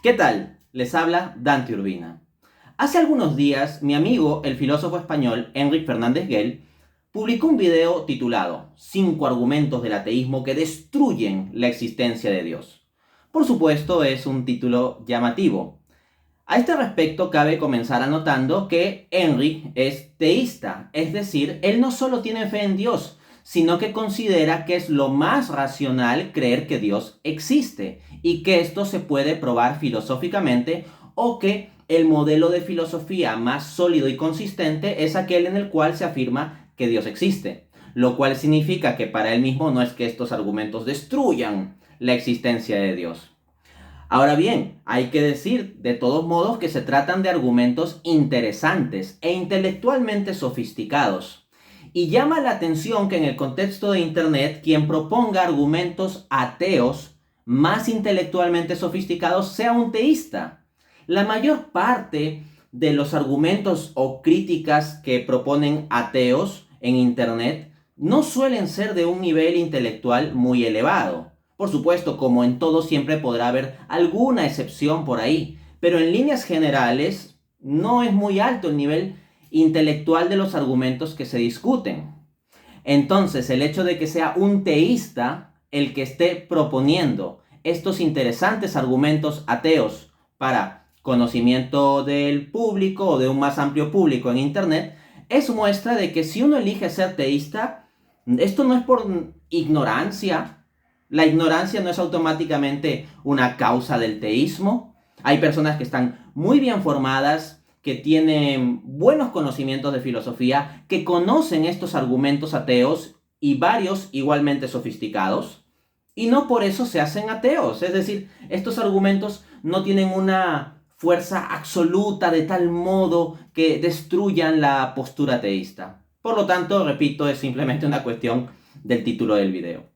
¿Qué tal? Les habla Dante Urbina. Hace algunos días, mi amigo, el filósofo español Enric Fernández Gell, publicó un video titulado "5 argumentos del ateísmo que destruyen la existencia de Dios". Por supuesto, es un título llamativo. A este respecto, cabe comenzar anotando que Enric es teísta, es decir, él no solo tiene fe en Dios, sino que considera que es lo más racional creer que Dios existe y que esto se puede probar filosóficamente, o que el modelo de filosofía más sólido y consistente es aquel en el cual se afirma que Dios existe, lo cual significa que para él mismo no es que estos argumentos destruyan la existencia de Dios. Ahora bien, hay que decir de todos modos que se tratan de argumentos interesantes e intelectualmente sofisticados. Y llama la atención que en el contexto de Internet quien proponga argumentos ateos más intelectualmente sofisticados sea un teísta. La mayor parte de los argumentos o críticas que proponen ateos en Internet no suelen ser de un nivel intelectual muy elevado. Por supuesto, como en todo, siempre podrá haber alguna excepción por ahí, pero en líneas generales no es muy alto el nivel intelectual de los argumentos que se discuten. Entonces, el hecho de que sea un teísta el que esté proponiendo estos interesantes argumentos ateos para conocimiento del público o de un más amplio público en Internet, es muestra de que si uno elige ser teísta, esto no es por ignorancia. La ignorancia no es automáticamente una causa del teísmo. Hay personas que están muy bien formadas, que tienen buenos conocimientos de filosofía, que conocen estos argumentos ateos y varios igualmente sofisticados, y no por eso se hacen ateos. Es decir, estos argumentos no tienen una fuerza absoluta de tal modo que destruyan la postura ateísta. Por lo tanto, repito, es simplemente una cuestión del título del video.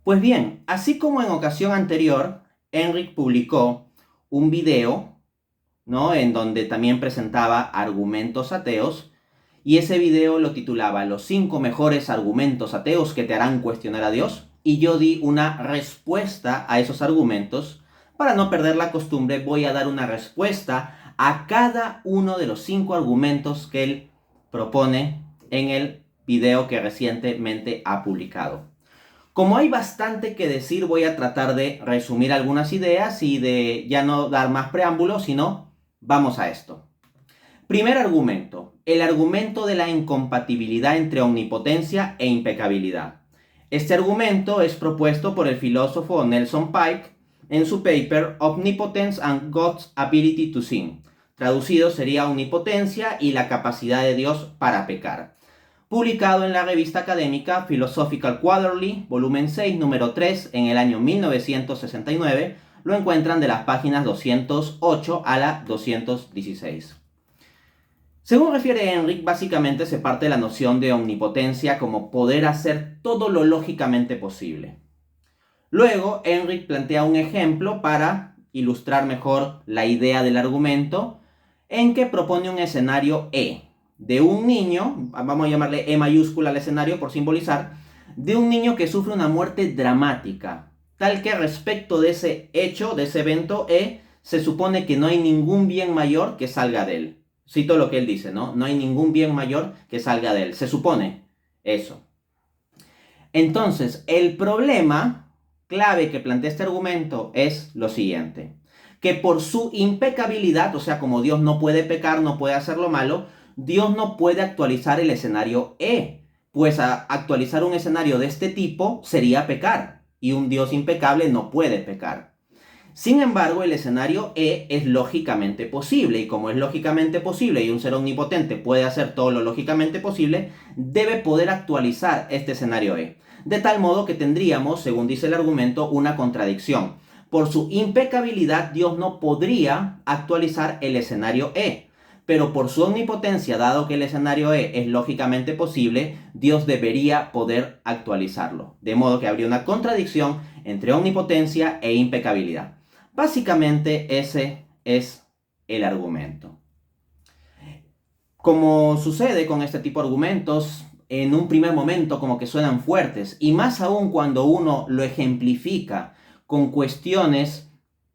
Pues bien, así como en ocasión anterior, Enric publicó un video, ¿no?, en donde también presentaba argumentos ateos, y ese video lo titulaba "Los 5 mejores argumentos ateos que te harán cuestionar a Dios", y yo di una respuesta a esos argumentos. Para no perder la costumbre, voy a dar una respuesta a cada uno de los 5 argumentos que él propone en el video que recientemente ha publicado. Como hay bastante que decir, voy a tratar de resumir algunas ideas y de ya no dar más preámbulos, sino vamos a esto. Primer argumento, el argumento de la incompatibilidad entre omnipotencia e impecabilidad. Este argumento es propuesto por el filósofo Nelson Pike en su paper Omnipotence and God's Ability to Sin. Traducido sería Omnipotencia y la capacidad de Dios para pecar. Publicado en la revista académica Philosophical Quarterly, volumen 6, número 3, en el año 1969, lo encuentran de las páginas 208 a la 216. Según refiere Enric, básicamente se parte de la noción de omnipotencia como poder hacer todo lo lógicamente posible. Luego, Enric plantea un ejemplo para ilustrar mejor la idea del argumento, en que propone un escenario E, de un niño, vamos a llamarle E mayúscula al escenario por simbolizar, de un niño que sufre una muerte dramática, tal que respecto de ese hecho, de ese evento E, se supone que no hay ningún bien mayor que salga de él. Cito lo que él dice, ¿no? No hay ningún bien mayor que salga de él. Se supone eso. Entonces, el problema clave que plantea este argumento es lo siguiente: que por su impecabilidad, o sea, como Dios no puede pecar, no puede hacer lo malo, Dios no puede actualizar el escenario E, pues actualizar un escenario de este tipo sería pecar, y un Dios impecable no puede pecar. Sin embargo, el escenario E es lógicamente posible, y como es lógicamente posible y un ser omnipotente puede hacer todo lo lógicamente posible, debe poder actualizar este escenario E. De tal modo que tendríamos, según dice el argumento, una contradicción. Por su impecabilidad, Dios no podría actualizar el escenario E, pero por su omnipotencia, dado que el escenario E es lógicamente posible, Dios debería poder actualizarlo. De modo que habría una contradicción entre omnipotencia e impecabilidad. Básicamente ese es el argumento. Como sucede con este tipo de argumentos, en un primer momento como que suenan fuertes, y más aún cuando uno lo ejemplifica con cuestiones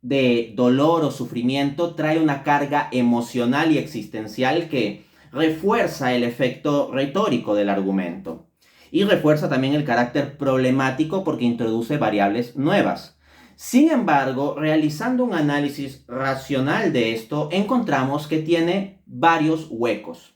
de dolor o sufrimiento trae una carga emocional y existencial que refuerza el efecto retórico del argumento y refuerza también el carácter problemático porque introduce variables nuevas. Sin embargo, realizando un análisis racional de esto, encontramos que tiene varios huecos.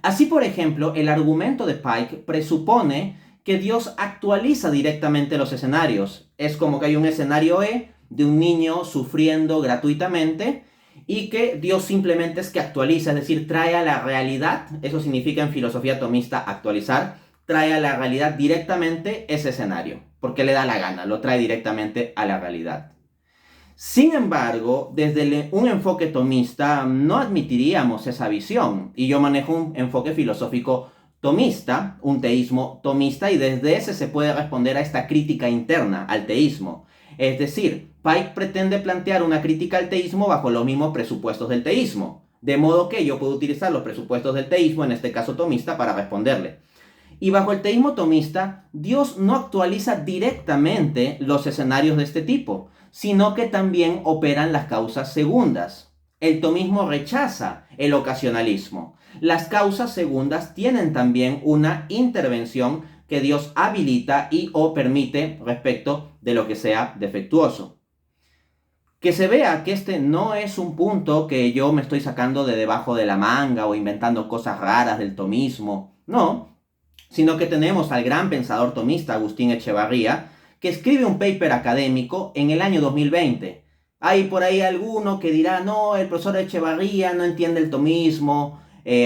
Así, por ejemplo, el argumento de Pike presupone que Dios actualiza directamente los escenarios. Es como que hay un escenario E de un niño sufriendo gratuitamente y que Dios simplemente es que actualiza, es decir, trae a la realidad, eso significa en filosofía tomista actualizar, trae a la realidad directamente ese escenario, porque le da la gana, lo trae directamente a la realidad. Sin embargo, desde un enfoque tomista no admitiríamos esa visión, y yo manejo un enfoque filosófico tomista, un teísmo tomista, y desde ese se puede responder a esta crítica interna al teísmo. Es decir, Pike pretende plantear una crítica al teísmo bajo los mismos presupuestos del teísmo, de modo que yo puedo utilizar los presupuestos del teísmo, en este caso tomista, para responderle. Y bajo el teísmo tomista, Dios no actualiza directamente los escenarios de este tipo, sino que también operan las causas segundas. El tomismo rechaza el ocasionalismo. Las causas segundas tienen también una intervención que Dios habilita y o permite respecto de lo que sea defectuoso. Que se vea que este no es un punto que yo me estoy sacando de debajo de la manga o inventando cosas raras del tomismo. No, sino que tenemos al gran pensador tomista Agustín Echevarría, que escribe un paper académico en el año 2020. Hay por ahí alguno que dirá, no, el profesor Echevarría no entiende el tomismo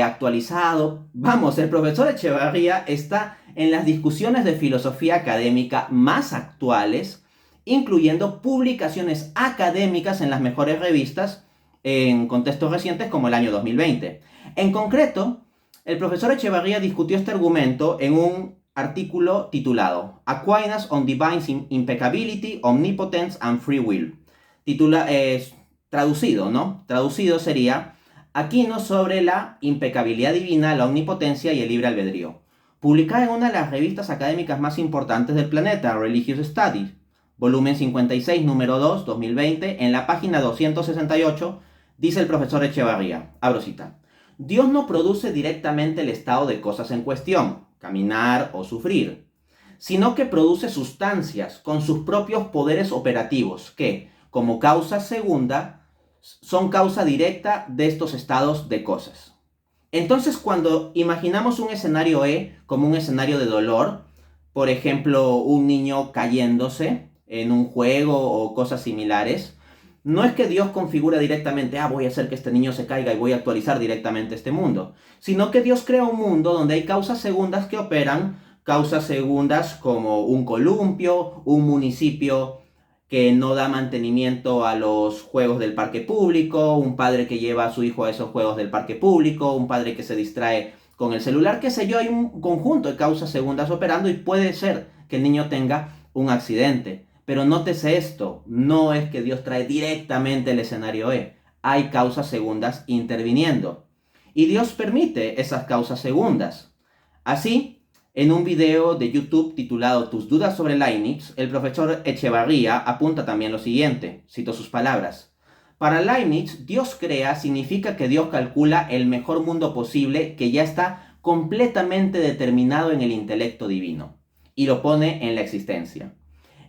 actualizado. Vamos, el profesor Echevarría está en las discusiones de filosofía académica más actuales, incluyendo publicaciones académicas en las mejores revistas en contextos recientes como el año 2020. En concreto, el profesor Echevarría discutió este argumento en un artículo titulado Aquinas on Divine Impeccability, Omnipotence and Free Will. Traducido, ¿no? Traducido sería Aquinos sobre la impecabilidad divina, la omnipotencia y el libre albedrío. Publicada en una de las revistas académicas más importantes del planeta, Religious Studies, volumen 56, número 2, 2020, en la página 268, dice el profesor Echevarría, abro cita: Dios no produce directamente el estado de cosas en cuestión, caminar o sufrir, sino que produce sustancias con sus propios poderes operativos que, como causa segunda, son causa directa de estos estados de cosas. Entonces, cuando imaginamos un escenario E como un escenario de dolor, por ejemplo, un niño cayéndose en un juego o cosas similares, no es que Dios configura directamente, voy a hacer que este niño se caiga y voy a actualizar directamente este mundo, sino que Dios crea un mundo donde hay causas segundas que operan, causas segundas como un columpio, un municipio que no da mantenimiento a los juegos del parque público, un padre que lleva a su hijo a esos juegos del parque público, un padre que se distrae con el celular, qué sé yo, hay un conjunto de causas segundas operando y puede ser que el niño tenga un accidente. Pero nótese esto, no es que Dios trae directamente el escenario E, hay causas segundas interviniendo. Y Dios permite esas causas segundas. Así, en un video de YouTube titulado Tus dudas sobre Leibniz, el profesor Echevarría apunta también lo siguiente, cito sus palabras: para Leibniz, Dios crea significa que Dios calcula el mejor mundo posible que ya está completamente determinado en el intelecto divino y lo pone en la existencia.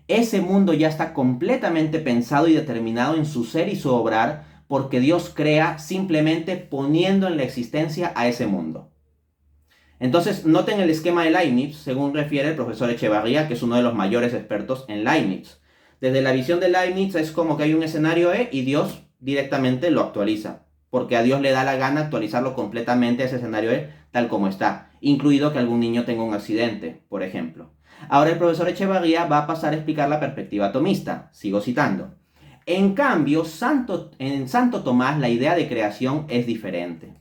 Ese mundo ya está completamente pensado y determinado en su ser y su obrar, porque Dios crea simplemente poniendo en la existencia a ese mundo. Entonces, noten el esquema de Leibniz, según refiere el profesor Echevarría, que es uno de los mayores expertos en Leibniz. Desde la visión de Leibniz es como que hay un escenario E y Dios directamente lo actualiza, porque a Dios le da la gana actualizarlo completamente a ese escenario E tal como está, incluido que algún niño tenga un accidente, por ejemplo. Ahora el profesor Echevarría va a pasar a explicar la perspectiva tomista. Sigo citando. En cambio, en Santo Tomás la idea de creación es diferente.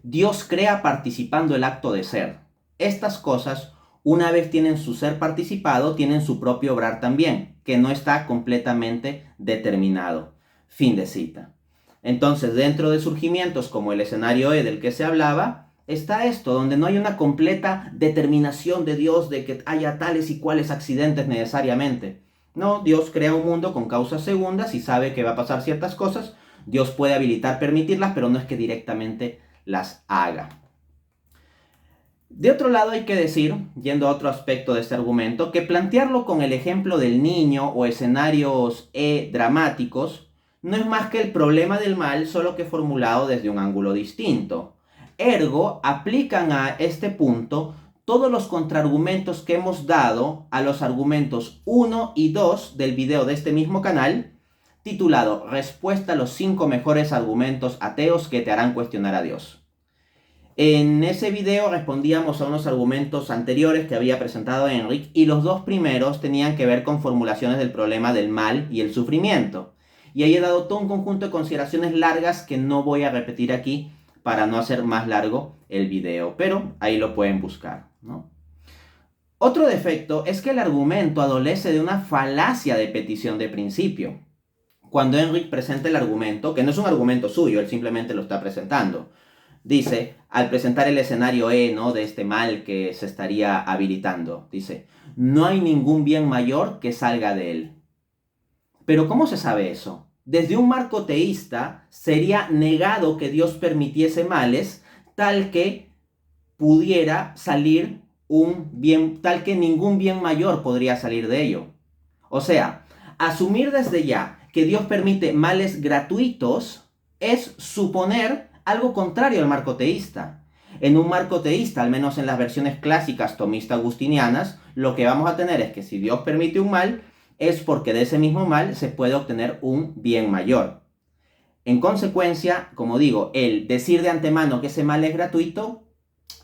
Dios crea participando el acto de ser. Estas cosas, una vez tienen su ser participado, tienen su propio obrar también, que no está completamente determinado. Fin de cita. Entonces, dentro de surgimientos como el escenario E del que se hablaba, está esto, donde no hay una completa determinación de Dios de que haya tales y cuales accidentes necesariamente. No, Dios crea un mundo con causas segundas y sabe que va a pasar ciertas cosas. Dios puede habilitar, permitirlas, pero no es que directamente las haga. De otro lado hay que decir, yendo a otro aspecto de este argumento, que plantearlo con el ejemplo del niño o escenarios dramáticos no es más que el problema del mal, solo que formulado desde un ángulo distinto. Ergo, aplican a este punto todos los contraargumentos que hemos dado a los argumentos 1 y 2 del video de este mismo canal, titulado Respuesta a los 5 mejores argumentos ateos que te harán cuestionar a Dios. En ese video respondíamos a unos argumentos anteriores que había presentado Enric, y los dos primeros tenían que ver con formulaciones del problema del mal y el sufrimiento. Y ahí he dado todo un conjunto de consideraciones largas que no voy a repetir aquí para no hacer más largo el video, pero ahí lo pueden buscar, ¿no? Otro defecto es que el argumento adolece de una falacia de petición de principio. Cuando Enric presenta el argumento, que no es un argumento suyo, él simplemente lo está presentando, dice, al presentar el escenario ¿no? de este mal que se estaría habilitando, dice, no hay ningún bien mayor que salga de él. Pero ¿cómo se sabe eso? Desde un marco teísta sería negado que Dios permitiese males tal que pudiera salir un bien, tal que ningún bien mayor podría salir de ello. O sea, asumir desde ya que Dios permite males gratuitos es suponer algo contrario al marco teísta. En un marco teísta, al menos en las versiones clásicas tomista-agustinianas, lo que vamos a tener es que si Dios permite un mal, es porque de ese mismo mal se puede obtener un bien mayor. En consecuencia, como digo, el decir de antemano que ese mal es gratuito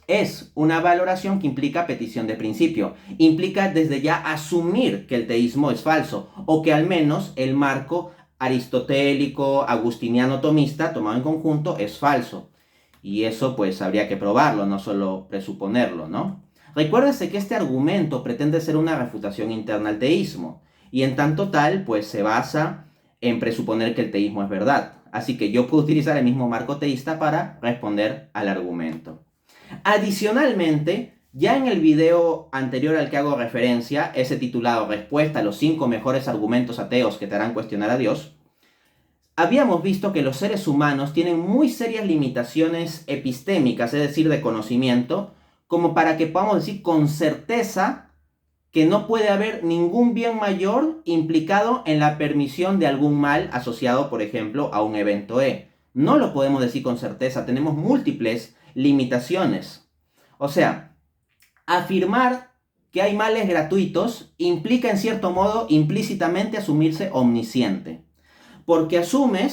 es una valoración que implica petición de principio. Implica desde ya asumir que el teísmo es falso, o que al menos el marco aristotélico, agustiniano, tomista, tomado en conjunto, es falso. Y eso pues habría que probarlo, no solo presuponerlo, ¿no? Recuérdese que este argumento pretende ser una refutación interna al teísmo, y en tanto tal, pues se basa en presuponer que el teísmo es verdad. Así que yo puedo utilizar el mismo marco teísta para responder al argumento. Adicionalmente, ya en el video anterior al que hago referencia, ese titulado Respuesta a los 5 mejores argumentos ateos que te harán cuestionar a Dios, habíamos visto que los seres humanos tienen muy serias limitaciones epistémicas, es decir, de conocimiento, como para que podamos decir con certeza que no puede haber ningún bien mayor implicado en la permisión de algún mal asociado, por ejemplo, a un evento No lo podemos decir con certeza, tenemos múltiples limitaciones. O sea, afirmar que hay males gratuitos implica en cierto modo implícitamente asumirse omnisciente, porque asumes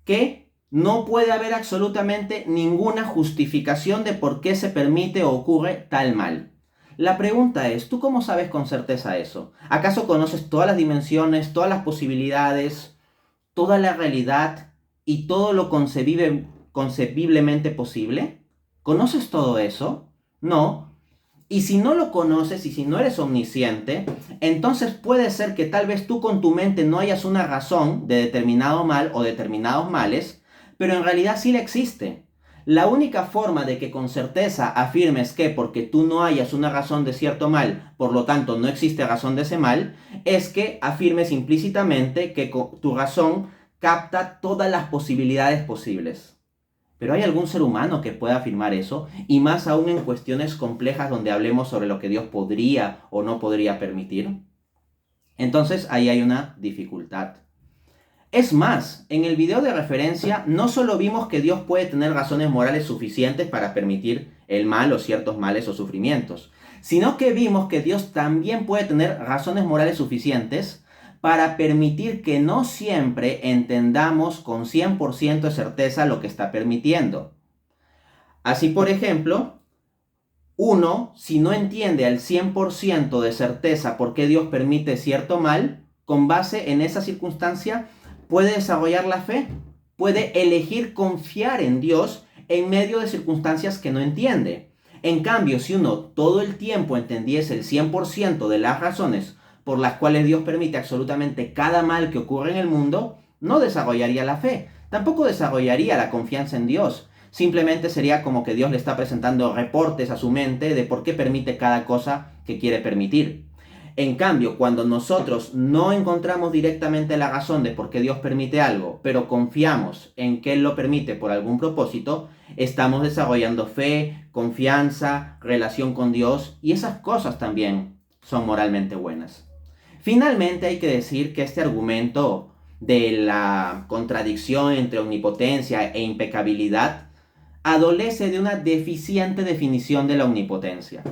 que no puede haber absolutamente ninguna justificación de por qué se permite o ocurre tal mal. La pregunta es, ¿tú cómo sabes con certeza eso? ¿Acaso conoces todas las dimensiones, todas las posibilidades, toda la realidad y todo lo concebiblemente posible? ¿Conoces todo eso? No. Y si no lo conoces y si no eres omnisciente, entonces puede ser que tal vez tú con tu mente no hayas una razón de determinado mal o determinados males, pero en realidad sí le existe. La única forma de que con certeza afirmes que porque tú no hayas una razón de cierto mal, por lo tanto no existe razón de ese mal, es que afirmes implícitamente que tu razón capta todas las posibilidades posibles. ¿Pero hay algún ser humano que pueda afirmar eso? Y más aún en cuestiones complejas donde hablemos sobre lo que Dios podría o no podría permitir. Entonces ahí hay una dificultad. Es más, en el video de referencia no solo vimos que Dios puede tener razones morales suficientes para permitir el mal o ciertos males o sufrimientos, sino que vimos que Dios también puede tener razones morales suficientes para permitir que no siempre entendamos con 100% de certeza lo que está permitiendo. Así, por ejemplo, uno, si no entiende al 100% de certeza por qué Dios permite cierto mal, con base en esa circunstancia, puede desarrollar la fe, puede elegir confiar en Dios en medio de circunstancias que no entiende. En cambio, si uno todo el tiempo entendiese el 100% de las razones por las cuales Dios permite absolutamente cada mal que ocurre en el mundo, no desarrollaría la fe, tampoco desarrollaría la confianza en Dios. Simplemente sería como que Dios le está presentando reportes a su mente de por qué permite cada cosa que quiere permitir. En cambio, cuando nosotros no encontramos directamente la razón de por qué Dios permite algo, pero confiamos en que Él lo permite por algún propósito, estamos desarrollando fe, confianza, relación con Dios, y esas cosas también son moralmente buenas. Finalmente, hay que decir que este argumento de la contradicción entre omnipotencia e impecabilidad adolece de una deficiente definición de la omnipotencia.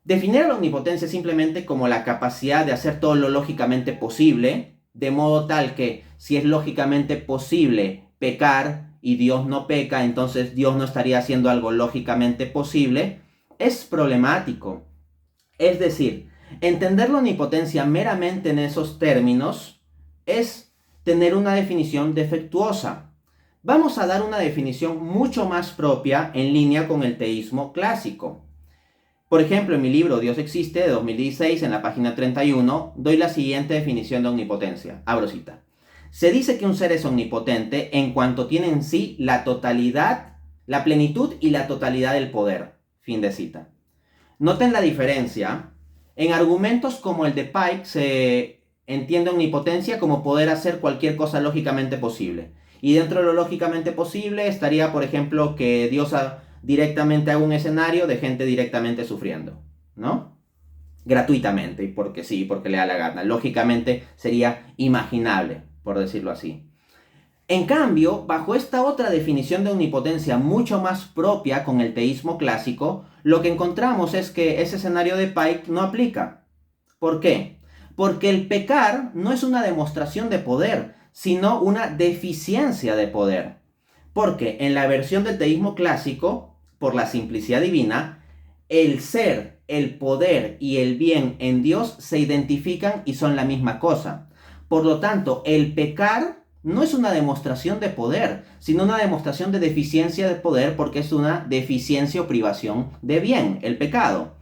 Definir la omnipotencia simplemente como la capacidad de hacer todo lo lógicamente posible, de modo tal que si es lógicamente posible pecar y Dios no peca, entonces Dios no estaría haciendo algo lógicamente posible, es problemático. Es decir, entender la omnipotencia meramente en esos términos es tener una definición defectuosa. Vamos a dar una definición mucho más propia en línea con el teísmo clásico. Por ejemplo, en mi libro Dios existe, de 2016, en la página 31, doy la siguiente definición de omnipotencia. Abro cita. Se dice que un ser es omnipotente en cuanto tiene en sí la totalidad, la plenitud y la totalidad del poder. Fin de cita. Noten la diferencia. En argumentos como el de Pike se entiende omnipotencia como poder hacer cualquier cosa lógicamente posible. Y dentro de lo lógicamente posible estaría, por ejemplo, que Dios directamente haga un escenario de gente directamente sufriendo, ¿no? Gratuitamente, y porque sí, porque le da la gana. Lógicamente sería imaginable, por decirlo así. En cambio, bajo esta otra definición de omnipotencia mucho más propia con el teísmo clásico, lo que encontramos es que ese escenario de Pike no aplica. ¿Por qué? Porque el pecar no es una demostración de poder, sino una deficiencia de poder. Porque en la versión del teísmo clásico, por la simplicidad divina, el ser, el poder y el bien en Dios se identifican y son la misma cosa. Por lo tanto, el pecar no es una demostración de poder, sino una demostración de deficiencia de poder, porque es una deficiencia o privación de bien, el pecado.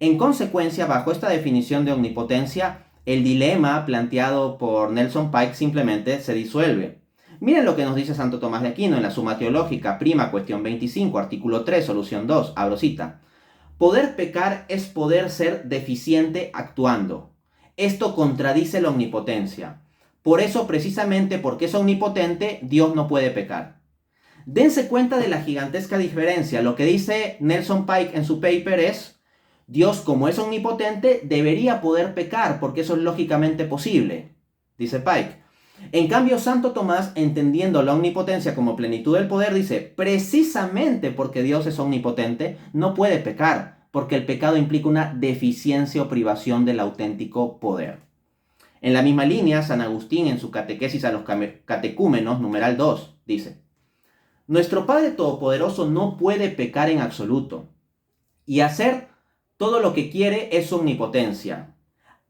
En consecuencia, bajo esta definición de omnipotencia, el dilema planteado por Nelson Pike simplemente se disuelve. Miren lo que nos dice Santo Tomás de Aquino en la Suma Teológica, prima, cuestión 25, artículo 3, solución 2, abro cita. Poder pecar es poder ser deficiente actuando. Esto contradice la omnipotencia. Por eso, precisamente porque es omnipotente, Dios no puede pecar. Dense cuenta de la gigantesca diferencia. Lo que dice Nelson Pike en su paper es: Dios, como es omnipotente, debería poder pecar, porque eso es lógicamente posible, dice Pike. En cambio, Santo Tomás, entendiendo la omnipotencia como plenitud del poder, dice, precisamente porque Dios es omnipotente, no puede pecar, porque el pecado implica una deficiencia o privación del auténtico poder. En la misma línea, San Agustín, en su catequesis a los catecúmenos, numeral 2, dice, nuestro Padre Todopoderoso no puede pecar en absoluto, y hacer todo lo que quiere es su omnipotencia.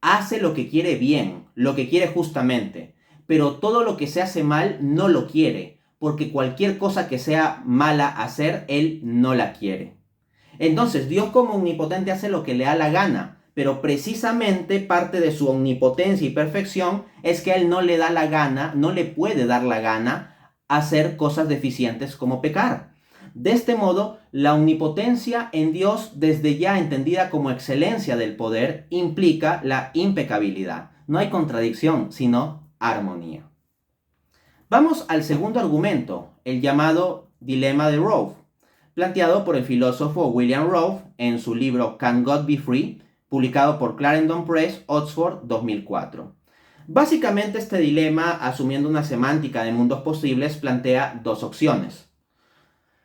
Hace lo que quiere bien, lo que quiere justamente, pero todo lo que se hace mal no lo quiere, porque cualquier cosa que sea mala hacer, Él no la quiere. Entonces, Dios como omnipotente hace lo que le da la gana, pero precisamente parte de su omnipotencia y perfección es que a Él no le da la gana, no le puede dar la gana hacer cosas deficientes como pecar. De este modo, la omnipotencia en Dios, desde ya entendida como excelencia del poder, implica la impecabilidad. No hay contradicción, sino armonía. Vamos al segundo argumento, el llamado dilema de Rove, planteado por el filósofo William Rove en su libro Can God Be Free, publicado por Clarendon Press, Oxford, 2004. Básicamente, este dilema, asumiendo una semántica de mundos posibles, plantea dos opciones.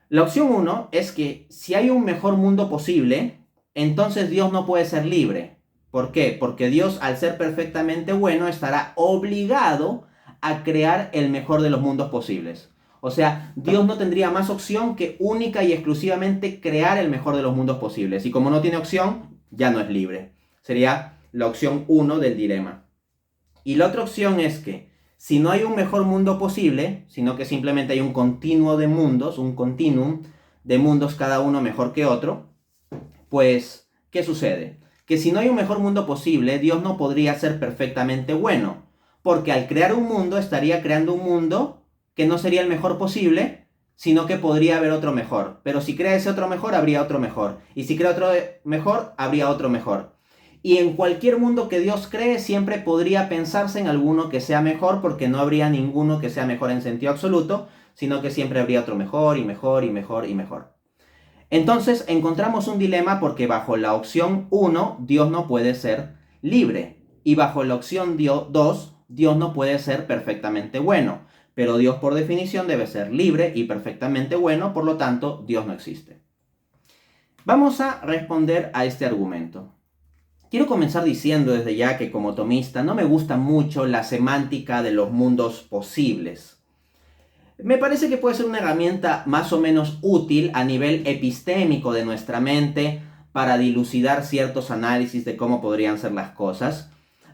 La opción 1 es que si hay un mejor mundo posible, entonces Dios no puede ser libre. ¿Por qué? Porque Dios, al ser perfectamente bueno, estará obligado a crear el mejor de los mundos posibles. O sea, Dios no tendría más opción que única y exclusivamente crear el mejor de los mundos posibles. Y como no tiene opción, ya no es libre. Sería la opción 1 del dilema. Y la otra opción es que si no hay un mejor mundo posible, sino que simplemente hay un continuo de mundos, un continuum de mundos cada uno mejor que otro, pues, ¿qué sucede? Que si no hay un mejor mundo posible, Dios no podría ser perfectamente bueno, porque al crear un mundo estaría creando un mundo que no sería el mejor posible, sino que podría haber otro mejor. Pero si crea ese otro mejor, habría otro mejor. Y si crea otro mejor, habría otro mejor. Y en cualquier mundo que Dios cree siempre podría pensarse en alguno que sea mejor, porque no habría ninguno que sea mejor en sentido absoluto, sino que siempre habría otro mejor y mejor y mejor y mejor. Entonces encontramos un dilema porque bajo la opción 1 Dios no puede ser libre y bajo la opción 2 Dios no puede ser perfectamente bueno, pero Dios por definición debe ser libre y perfectamente bueno, por lo tanto Dios no existe. Vamos a responder a este argumento. Quiero comenzar diciendo desde ya que como tomista no me gusta mucho la semántica de los mundos posibles. Me parece que puede ser una herramienta más o menos útil a nivel epistémico de nuestra mente para dilucidar ciertos análisis de cómo podrían ser las cosas,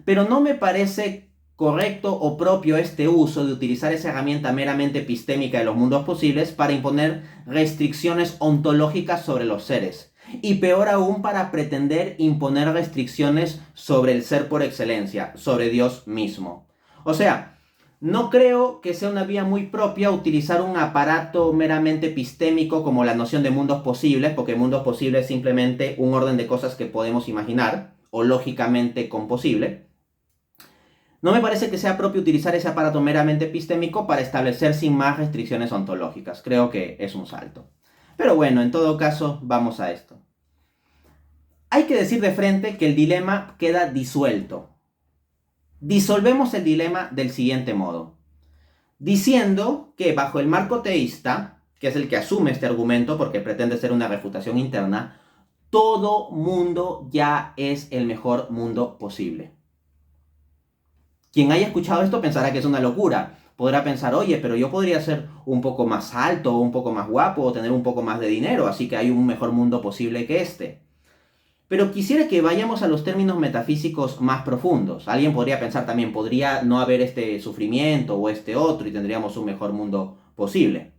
pero no me parece correcto o propio este uso de utilizar esa herramienta meramente epistémica de los mundos posibles para imponer restricciones ontológicas sobre los seres. Y peor aún para pretender imponer restricciones sobre el ser por excelencia, sobre Dios mismo. O sea, no creo que sea una vía muy propia utilizar un aparato meramente epistémico como la noción de mundos posibles, porque mundos posibles es simplemente un orden de cosas que podemos imaginar, o lógicamente composible. No me parece que sea propio utilizar ese aparato meramente epistémico para establecer sin más restricciones ontológicas. Creo que es un salto. Pero bueno, en todo caso, vamos a esto. Hay que decir de frente que el dilema queda disuelto. Disolvemos el dilema del siguiente modo, diciendo que bajo el marco teísta, que es el que asume este argumento porque pretende ser una refutación interna, todo mundo ya es el mejor mundo posible. Quien haya escuchado esto pensará que es una locura. Podrá pensar, oye, pero yo podría ser un poco más alto, un poco más guapo, o tener un poco más de dinero, así que hay un mejor mundo posible que este. Pero quisiera que vayamos a los términos metafísicos más profundos. Alguien podría pensar también, podría no haber este sufrimiento o este otro y tendríamos un mejor mundo posible.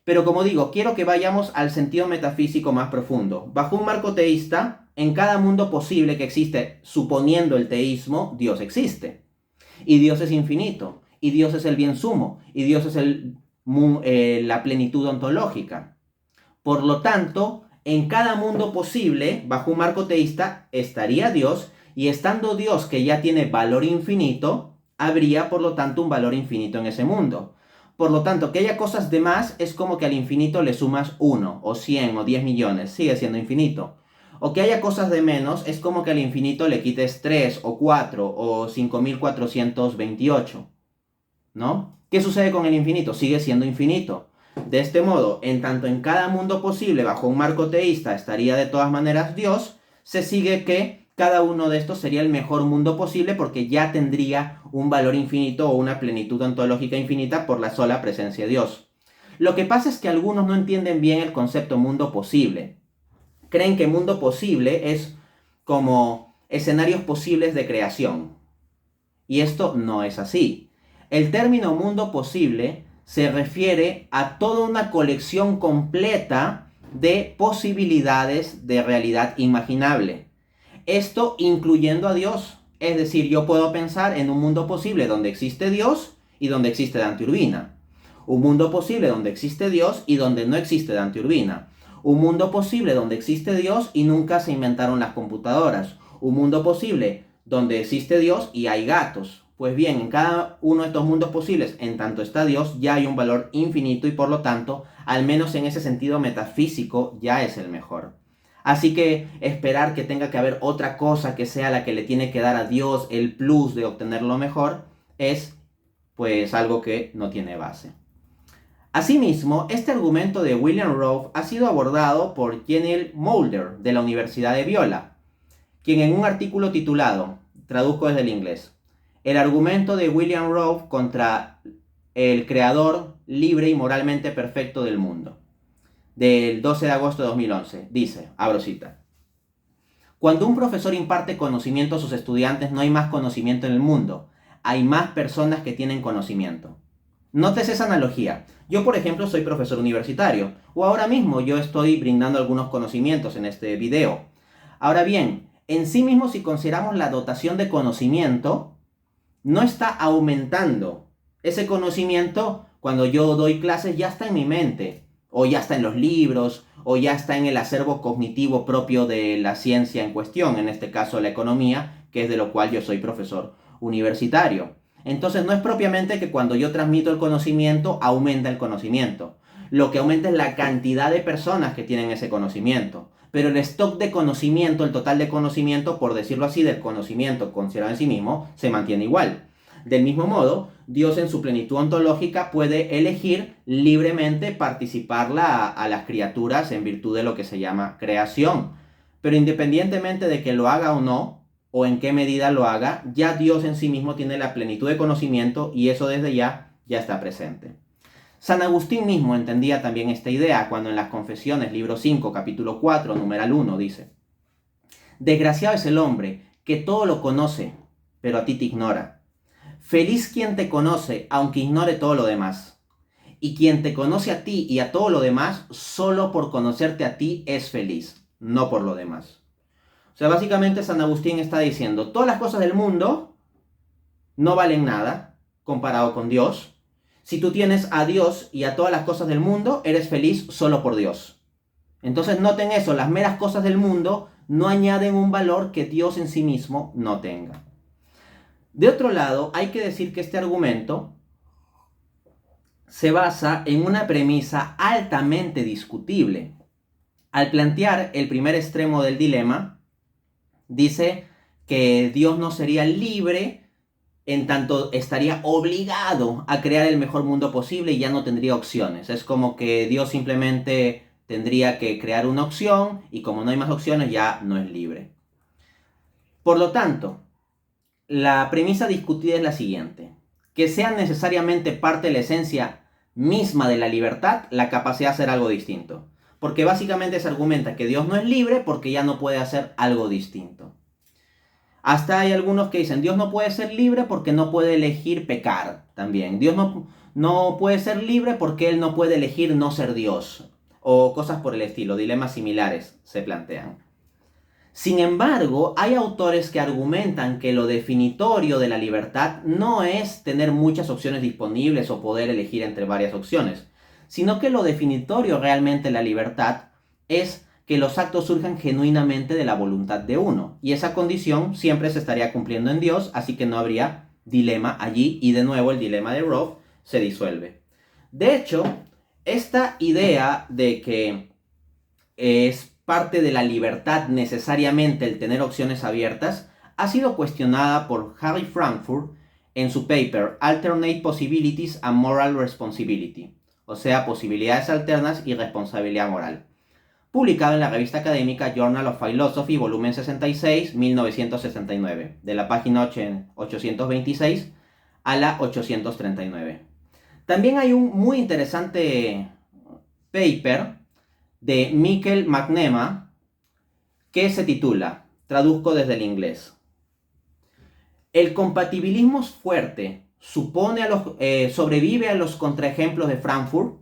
Pero como digo, quiero que vayamos al sentido metafísico más profundo. Bajo un marco teísta, en cada mundo posible que existe, suponiendo el teísmo, Dios existe. Y Dios es infinito. Y Dios es el bien sumo. Y Dios es la plenitud ontológica. Por lo tanto, en cada mundo posible, bajo un marco teísta, estaría Dios, y estando Dios que ya tiene valor infinito, habría por lo tanto un valor infinito en ese mundo. Por lo tanto, que haya cosas de más es como que al infinito le sumas 1, o 100, o 10 millones, sigue siendo infinito. O que haya cosas de menos es como que al infinito le quites 3, o 4, o 5428, ¿no? ¿Qué sucede con el infinito? Sigue siendo infinito. De este modo, en tanto en cada mundo posible bajo un marco teísta estaría de todas maneras Dios, se sigue que cada uno de estos sería el mejor mundo posible porque ya tendría un valor infinito o una plenitud ontológica infinita por la sola presencia de Dios. Lo que pasa es que algunos no entienden bien el concepto mundo posible. Creen que mundo posible es como escenarios posibles de creación. Y esto no es así. El término mundo posible se refiere a toda una colección completa de posibilidades de realidad imaginable. Esto incluyendo a Dios. Es decir, yo puedo pensar en un mundo posible donde existe Dios y donde existe Dante Urbina. Un mundo posible donde existe Dios y donde no existe Dante Urbina. Un mundo posible donde existe Dios y nunca se inventaron las computadoras. Un mundo posible donde existe Dios y hay gatos. Pues bien, en cada uno de estos mundos posibles, en tanto está Dios, ya hay un valor infinito y por lo tanto, al menos en ese sentido metafísico, ya es el mejor. Así que esperar que tenga que haber otra cosa que sea la que le tiene que dar a Dios el plus de obtener lo mejor es pues algo que no tiene base. Asimismo, este argumento de William Rowe ha sido abordado por Jenny Moulder de la Universidad de Biola, quien en un artículo titulado, traduzco desde el inglés, el argumento de William Rowe contra el creador libre y moralmente perfecto del mundo, del 12 de agosto de 2011, dice, abro cita, cuando un profesor imparte conocimiento a sus estudiantes no hay más conocimiento en el mundo, hay más personas que tienen conocimiento. Nótese esa analogía. Yo, por ejemplo, soy profesor universitario, o ahora mismo yo estoy brindando algunos conocimientos en este video. Ahora bien, en sí mismo si consideramos la dotación de conocimiento, no está aumentando. Ese conocimiento, cuando yo doy clases, ya está en mi mente. o ya está en los libros, o ya está en el acervo cognitivo propio de la ciencia en cuestión, en este caso la economía, que es de lo cual yo soy profesor universitario. Entonces no es propiamente que cuando yo transmito el conocimiento aumenta el conocimiento. Lo que aumenta es la cantidad de personas que tienen ese conocimiento. Pero el stock de conocimiento, el total de conocimiento, por decirlo así, del conocimiento considerado en sí mismo, se mantiene igual. Del mismo modo, Dios en su plenitud ontológica puede elegir libremente participarla a las criaturas en virtud de lo que se llama creación. Pero independientemente de que lo haga o no, o en qué medida lo haga, ya Dios en sí mismo tiene la plenitud de conocimiento y eso desde ya está presente. San Agustín mismo entendía también esta idea cuando en las Confesiones, libro 5, capítulo 4, numeral 1, dice: desgraciado es el hombre que todo lo conoce, pero a ti te ignora. Feliz quien te conoce, aunque ignore todo lo demás. Y quien te conoce a ti y a todo lo demás, solo por conocerte a ti es feliz, no por lo demás. O sea, básicamente San Agustín está diciendo, todas las cosas del mundo no valen nada comparado con Dios. Si tú tienes a Dios y a todas las cosas del mundo, eres feliz solo por Dios. Entonces noten eso, las meras cosas del mundo no añaden un valor que Dios en sí mismo no tenga. De otro lado, hay que decir que este argumento se basa en una premisa altamente discutible. Al plantear el primer extremo del dilema, dice que Dios no sería libre en tanto estaría obligado a crear el mejor mundo posible y ya no tendría opciones. Es como que Dios simplemente tendría que crear una opción y como no hay más opciones ya no es libre. Por lo tanto, la premisa discutida es la siguiente: que sea necesariamente parte de la esencia misma de la libertad la capacidad de hacer algo distinto. Porque básicamente se argumenta que Dios no es libre porque ya no puede hacer algo distinto. Hasta hay algunos que dicen, Dios no puede ser libre porque no puede elegir pecar también. Dios no puede ser libre porque Él no puede elegir no ser Dios. O cosas por el estilo, dilemas similares se plantean. Sin embargo, hay autores que argumentan que lo definitorio de la libertad no es tener muchas opciones disponibles o poder elegir entre varias opciones, sino que lo definitorio realmente de la libertad es que los actos surjan genuinamente de la voluntad de uno. Y esa condición siempre se estaría cumpliendo en Dios, así que no habría dilema allí. Y de nuevo el dilema de Roth se disuelve. De hecho, esta idea de que es parte de la libertad necesariamente el tener opciones abiertas ha sido cuestionada por Harry Frankfurt en su paper Alternate Possibilities and Moral Responsibility, o sea, posibilidades alternas y responsabilidad moral, publicado en la revista académica Journal of Philosophy, volumen 66, 1969, de la página 826 a la 839. También hay un muy interesante paper de Michael McNamara que se titula, traduzco desde el inglés: el compatibilismo fuerte sobrevive a los contraejemplos de Frankfurt.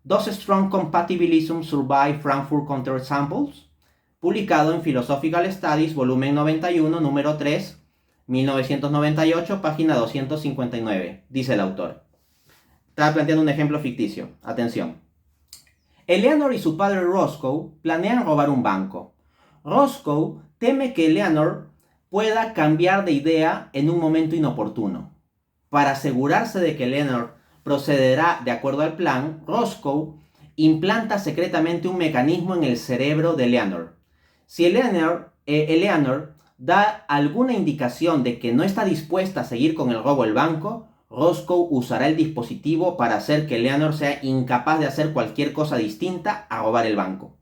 Does strong compatibilism survive Frankfurt counterexamples? Publicado en Philosophical Studies, volumen 91, número 3, 1998, página 259, dice el autor. Estaba planteando un ejemplo ficticio. Atención. Eleanor y su padre Roscoe planean robar un banco. Roscoe teme que Eleanor pueda cambiar de idea en un momento inoportuno. Para asegurarse de que Eleanor procederá de acuerdo al plan, Roscoe implanta secretamente un mecanismo en el cerebro de Eleanor. Si Eleanor da alguna indicación de que no está dispuesta a seguir con el robo del banco, Roscoe usará el dispositivo para hacer que Eleanor sea incapaz de hacer cualquier cosa distinta a robar el banco.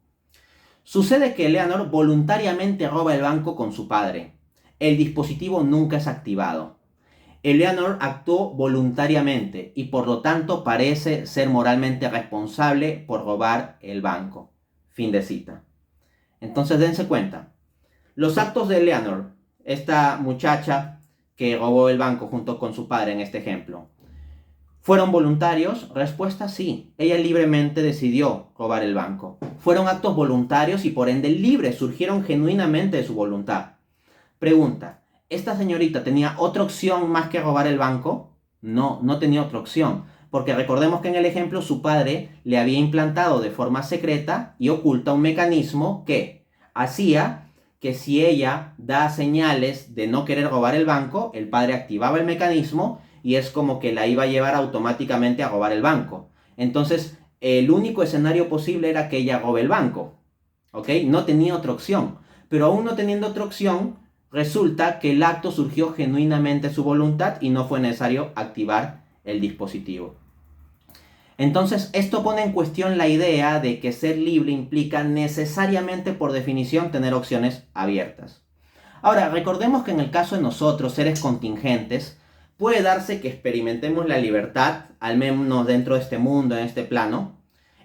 Sucede que Eleanor voluntariamente roba el banco con su padre. El dispositivo nunca es activado. Eleanor actuó voluntariamente y por lo tanto parece ser moralmente responsable por robar el banco. Fin de cita. Entonces dense cuenta. Los actos de Eleanor, esta muchacha que robó el banco junto con su padre en este ejemplo, ¿fueron voluntarios? Respuesta sí. Ella libremente decidió robar el banco. Fueron actos voluntarios y por ende libres, surgieron genuinamente de su voluntad. Pregunta, ¿esta señorita tenía otra opción más que robar el banco? No, no tenía otra opción. Porque recordemos que en el ejemplo su padre le había implantado de forma secreta y oculta un mecanismo que hacía que si ella da señales de no querer robar el banco, el padre activaba el mecanismo y es como que la iba a llevar automáticamente a robar el banco. Entonces, el único escenario posible era que ella robe el banco, ¿ok? No tenía otra opción. Pero aún no teniendo otra opción, resulta que el acto surgió genuinamente su voluntad y no fue necesario activar el dispositivo. Entonces, esto pone en cuestión la idea de que ser libre implica necesariamente por definición tener opciones abiertas. Ahora, recordemos que en el caso de nosotros, seres contingentes, puede darse que experimentemos la libertad, al menos dentro de este mundo, en este plano,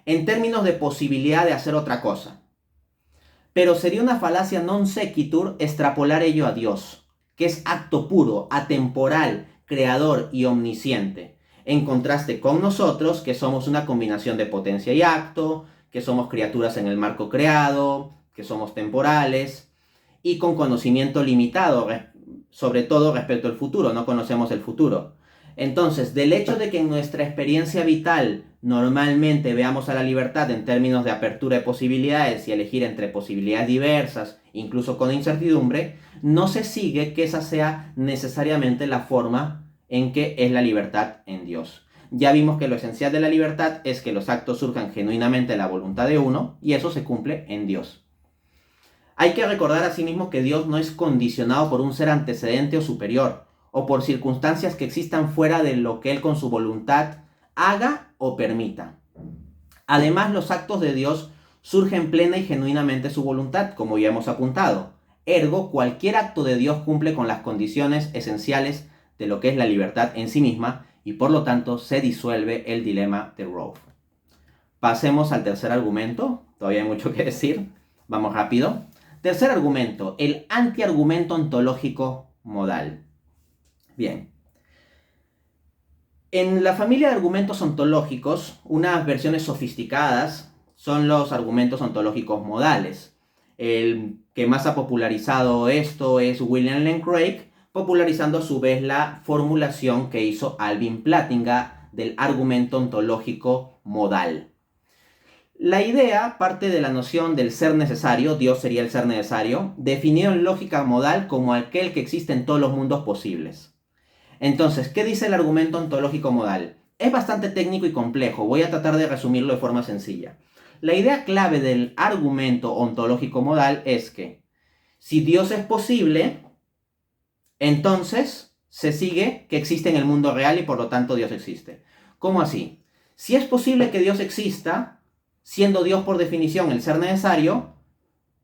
en términos de posibilidad de hacer otra cosa. Pero sería una falacia non sequitur extrapolar ello a Dios, que es acto puro, atemporal, creador y omnisciente, en contraste con nosotros, que somos una combinación de potencia y acto, que somos criaturas en el marco creado, que somos temporales, y con conocimiento limitado, sobre todo respecto al futuro, no conocemos el futuro. Entonces, del hecho de que en nuestra experiencia vital normalmente veamos a la libertad en términos de apertura de posibilidades y elegir entre posibilidades diversas, incluso con incertidumbre, no se sigue que esa sea necesariamente la forma en que es la libertad en Dios. Ya vimos que lo esencial de la libertad es que los actos surjan genuinamente de la voluntad de uno y eso se cumple en Dios. Hay que recordar asimismo que Dios no es condicionado por un ser antecedente o superior, o por circunstancias que existan fuera de lo que Él con su voluntad haga o permita. Además, los actos de Dios surgen plena y genuinamente su voluntad, como ya hemos apuntado. Ergo, cualquier acto de Dios cumple con las condiciones esenciales de lo que es la libertad en sí misma, y por lo tanto se disuelve el dilema de Roe. Pasemos al tercer argumento, todavía hay mucho que decir, vamos rápido. Tercer argumento, el antiargumento ontológico modal. Bien. En la familia de argumentos ontológicos, unas versiones sofisticadas son los argumentos ontológicos modales. El que más ha popularizado esto es William Lane Craig, popularizando a su vez la formulación que hizo Alvin Plantinga del argumento ontológico modal. La idea parte de la noción del ser necesario, Dios sería el ser necesario, definido en lógica modal como aquel que existe en todos los mundos posibles. Entonces, ¿qué dice el argumento ontológico modal? Es bastante técnico y complejo, voy a tratar de resumirlo de forma sencilla. La idea clave del argumento ontológico modal es que si Dios es posible, entonces se sigue que existe en el mundo real y por lo tanto Dios existe. ¿Cómo así? Si es posible que Dios exista, siendo Dios por definición el ser necesario,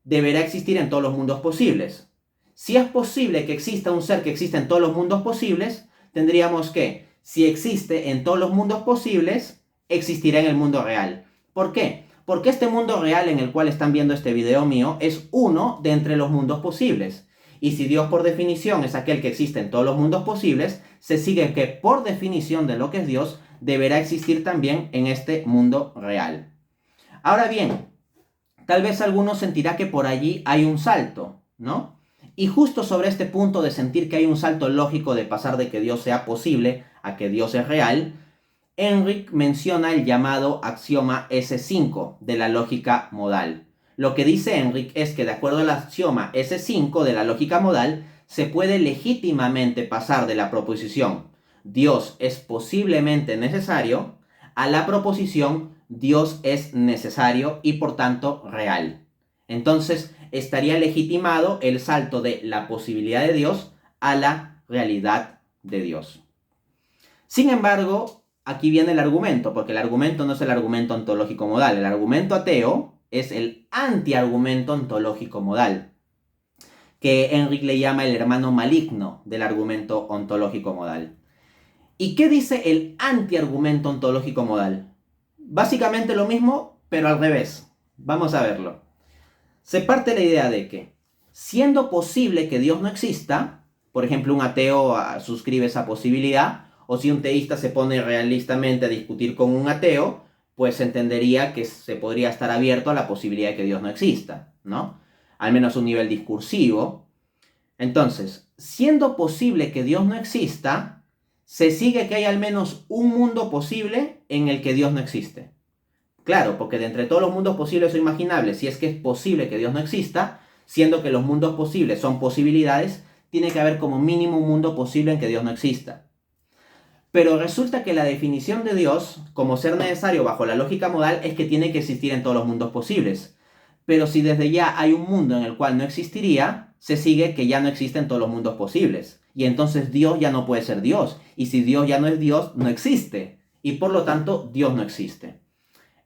deberá existir en todos los mundos posibles. Si es posible que exista un ser que exista en todos los mundos posibles, tendríamos que, si existe en todos los mundos posibles, existirá en el mundo real. ¿Por qué? Porque este mundo real en el cual están viendo este video mío es uno de entre los mundos posibles. Y si Dios por definición es aquel que existe en todos los mundos posibles, se sigue que por definición de lo que es Dios, deberá existir también en este mundo real. Ahora bien, tal vez alguno sentirá que por allí hay un salto, ¿no? Y justo sobre este punto de sentir que hay un salto lógico de pasar de que Dios sea posible a que Dios es real, Enric menciona el llamado axioma S5 de la lógica modal. Lo que dice Enric es que de acuerdo al axioma S5 de la lógica modal, se puede legítimamente pasar de la proposición Dios es posiblemente necesario a la proposición Dios es necesario y por tanto real. Entonces estaría legitimado el salto de la posibilidad de Dios a la realidad de Dios. Sin embargo, aquí viene el argumento, porque el argumento no es el argumento ontológico modal. El argumento ateo es el antiargumento ontológico modal, que Enric le llama el hermano maligno del argumento ontológico modal. ¿Y qué dice el antiargumento ontológico modal? Básicamente lo mismo, pero al revés. Vamos a verlo. Se parte la idea de que, siendo posible que Dios no exista, por ejemplo, un ateo suscribe esa posibilidad, o si un teísta se pone realistamente a discutir con un ateo, pues entendería que se podría estar abierto a la posibilidad de que Dios no exista, ¿no? Al menos a un nivel discursivo. Entonces, siendo posible que Dios no exista, se sigue que hay al menos un mundo posible en el que Dios no existe. Claro, porque de entre todos los mundos posibles o imaginables, si es que es posible que Dios no exista, siendo que los mundos posibles son posibilidades, tiene que haber como mínimo un mundo posible en que Dios no exista. Pero resulta que la definición de Dios como ser necesario bajo la lógica modal es que tiene que existir en todos los mundos posibles. Pero si desde ya hay un mundo en el cual no existiría, se sigue que ya no existen todos los mundos posibles. Y entonces Dios ya no puede ser Dios. Y si Dios ya no es Dios, no existe. Y por lo tanto, Dios no existe.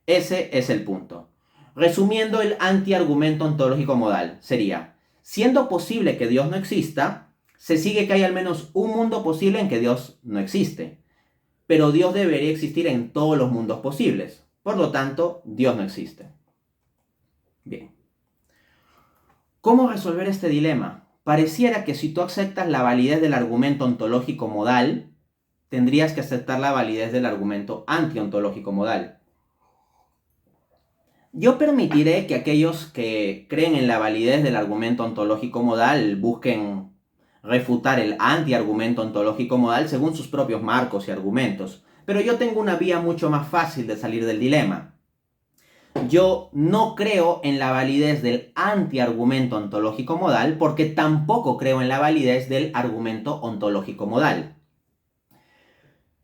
Ese es el punto. Resumiendo el antiargumento ontológico modal, sería, siendo posible que Dios no exista, se sigue que hay al menos un mundo posible en que Dios no existe. Pero Dios debería existir en todos los mundos posibles. Por lo tanto, Dios no existe. Bien. ¿Cómo resolver este dilema? Pareciera que si tú aceptas la validez del argumento ontológico modal, tendrías que aceptar la validez del argumento antiontológico modal. Yo permitiré que aquellos que creen en la validez del argumento ontológico modal busquen refutar el antiargumento ontológico modal según sus propios marcos y argumentos. Pero yo tengo una vía mucho más fácil de salir del dilema. Yo no creo en la validez del antiargumento ontológico modal porque tampoco creo en la validez del argumento ontológico modal.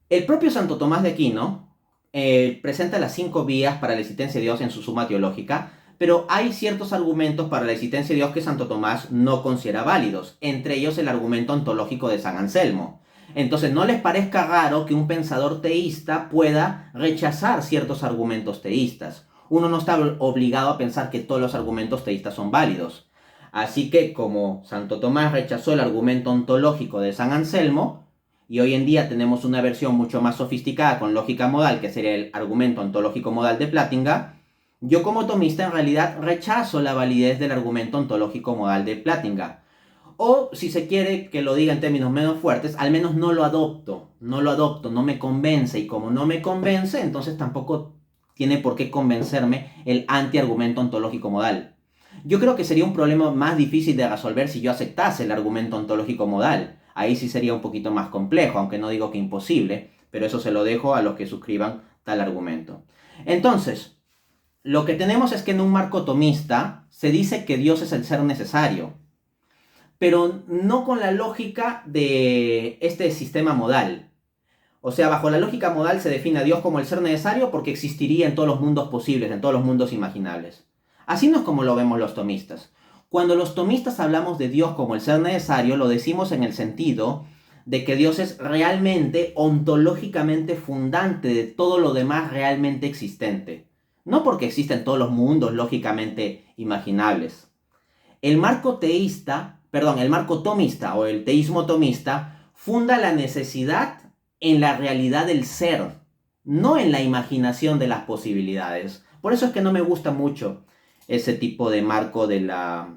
El propio Santo Tomás de Aquino presenta las 5 vías para la existencia de Dios en su Suma Teológica, pero hay ciertos argumentos para la existencia de Dios que Santo Tomás no considera válidos, entre ellos el argumento ontológico de San Anselmo. Entonces, no les parezca raro que un pensador teísta pueda rechazar ciertos argumentos teístas. Uno no está obligado a pensar que todos los argumentos teístas son válidos. Así que, como Santo Tomás rechazó el argumento ontológico de San Anselmo, y hoy en día tenemos una versión mucho más sofisticada con lógica modal, que sería el argumento ontológico modal de Plantinga, yo como tomista en realidad rechazo la validez del argumento ontológico modal de Plantinga. O si se quiere que lo diga en términos menos fuertes, al menos no lo adopto, no me convence, y como no me convence, entonces tampoco tiene por qué convencerme el antiargumento ontológico modal. Yo creo que sería un problema más difícil de resolver si yo aceptase el argumento ontológico modal. Ahí sí sería un poquito más complejo, aunque no digo que imposible, pero eso se lo dejo a los que suscriban tal argumento. Entonces, lo que tenemos es que en un marco tomista se dice que Dios es el ser necesario, pero no con la lógica de este sistema modal. O sea, bajo la lógica modal se define a Dios como el ser necesario porque existiría en todos los mundos posibles, en todos los mundos imaginables. Así no es como lo vemos los tomistas. Cuando los tomistas hablamos de Dios como el ser necesario, lo decimos en el sentido de que Dios es realmente, ontológicamente fundante de todo lo demás realmente existente. No porque existen todos los mundos lógicamente imaginables. El marco tomista o el teísmo tomista funda la necesidad en la realidad del ser, no en la imaginación de las posibilidades. Por eso es que no me gusta mucho ese tipo de marco de la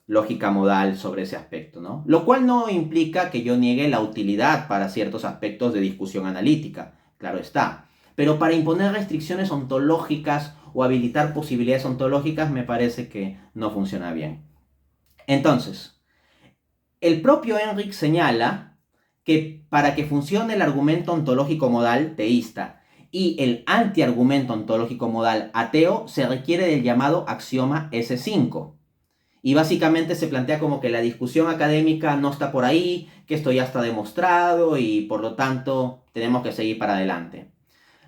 lógica modal sobre ese aspecto, ¿no? Lo cual no implica que yo niegue la utilidad para ciertos aspectos de discusión analítica, claro está. Pero para imponer restricciones ontológicas o habilitar posibilidades ontológicas me parece que no funciona bien. Entonces, el propio Enric señala que para que funcione el argumento ontológico modal teísta y el antiargumento ontológico modal ateo, se requiere del llamado axioma S5. Y básicamente se plantea como que la discusión académica no está por ahí, que esto ya está demostrado y por lo tanto tenemos que seguir para adelante.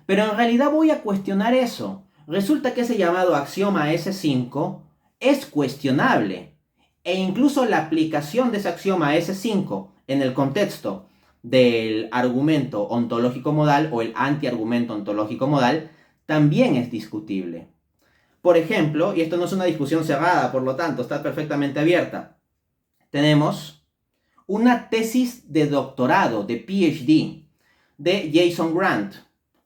Pero en realidad voy a cuestionar eso. Resulta que ese llamado axioma S5 es cuestionable. E incluso la aplicación de ese axioma S5 en el contexto del argumento ontológico modal o el antiargumento ontológico modal también es discutible. Por ejemplo, y esto no es una discusión cerrada, por lo tanto, está perfectamente abierta, tenemos una tesis de doctorado, de PhD, de Jason Grant,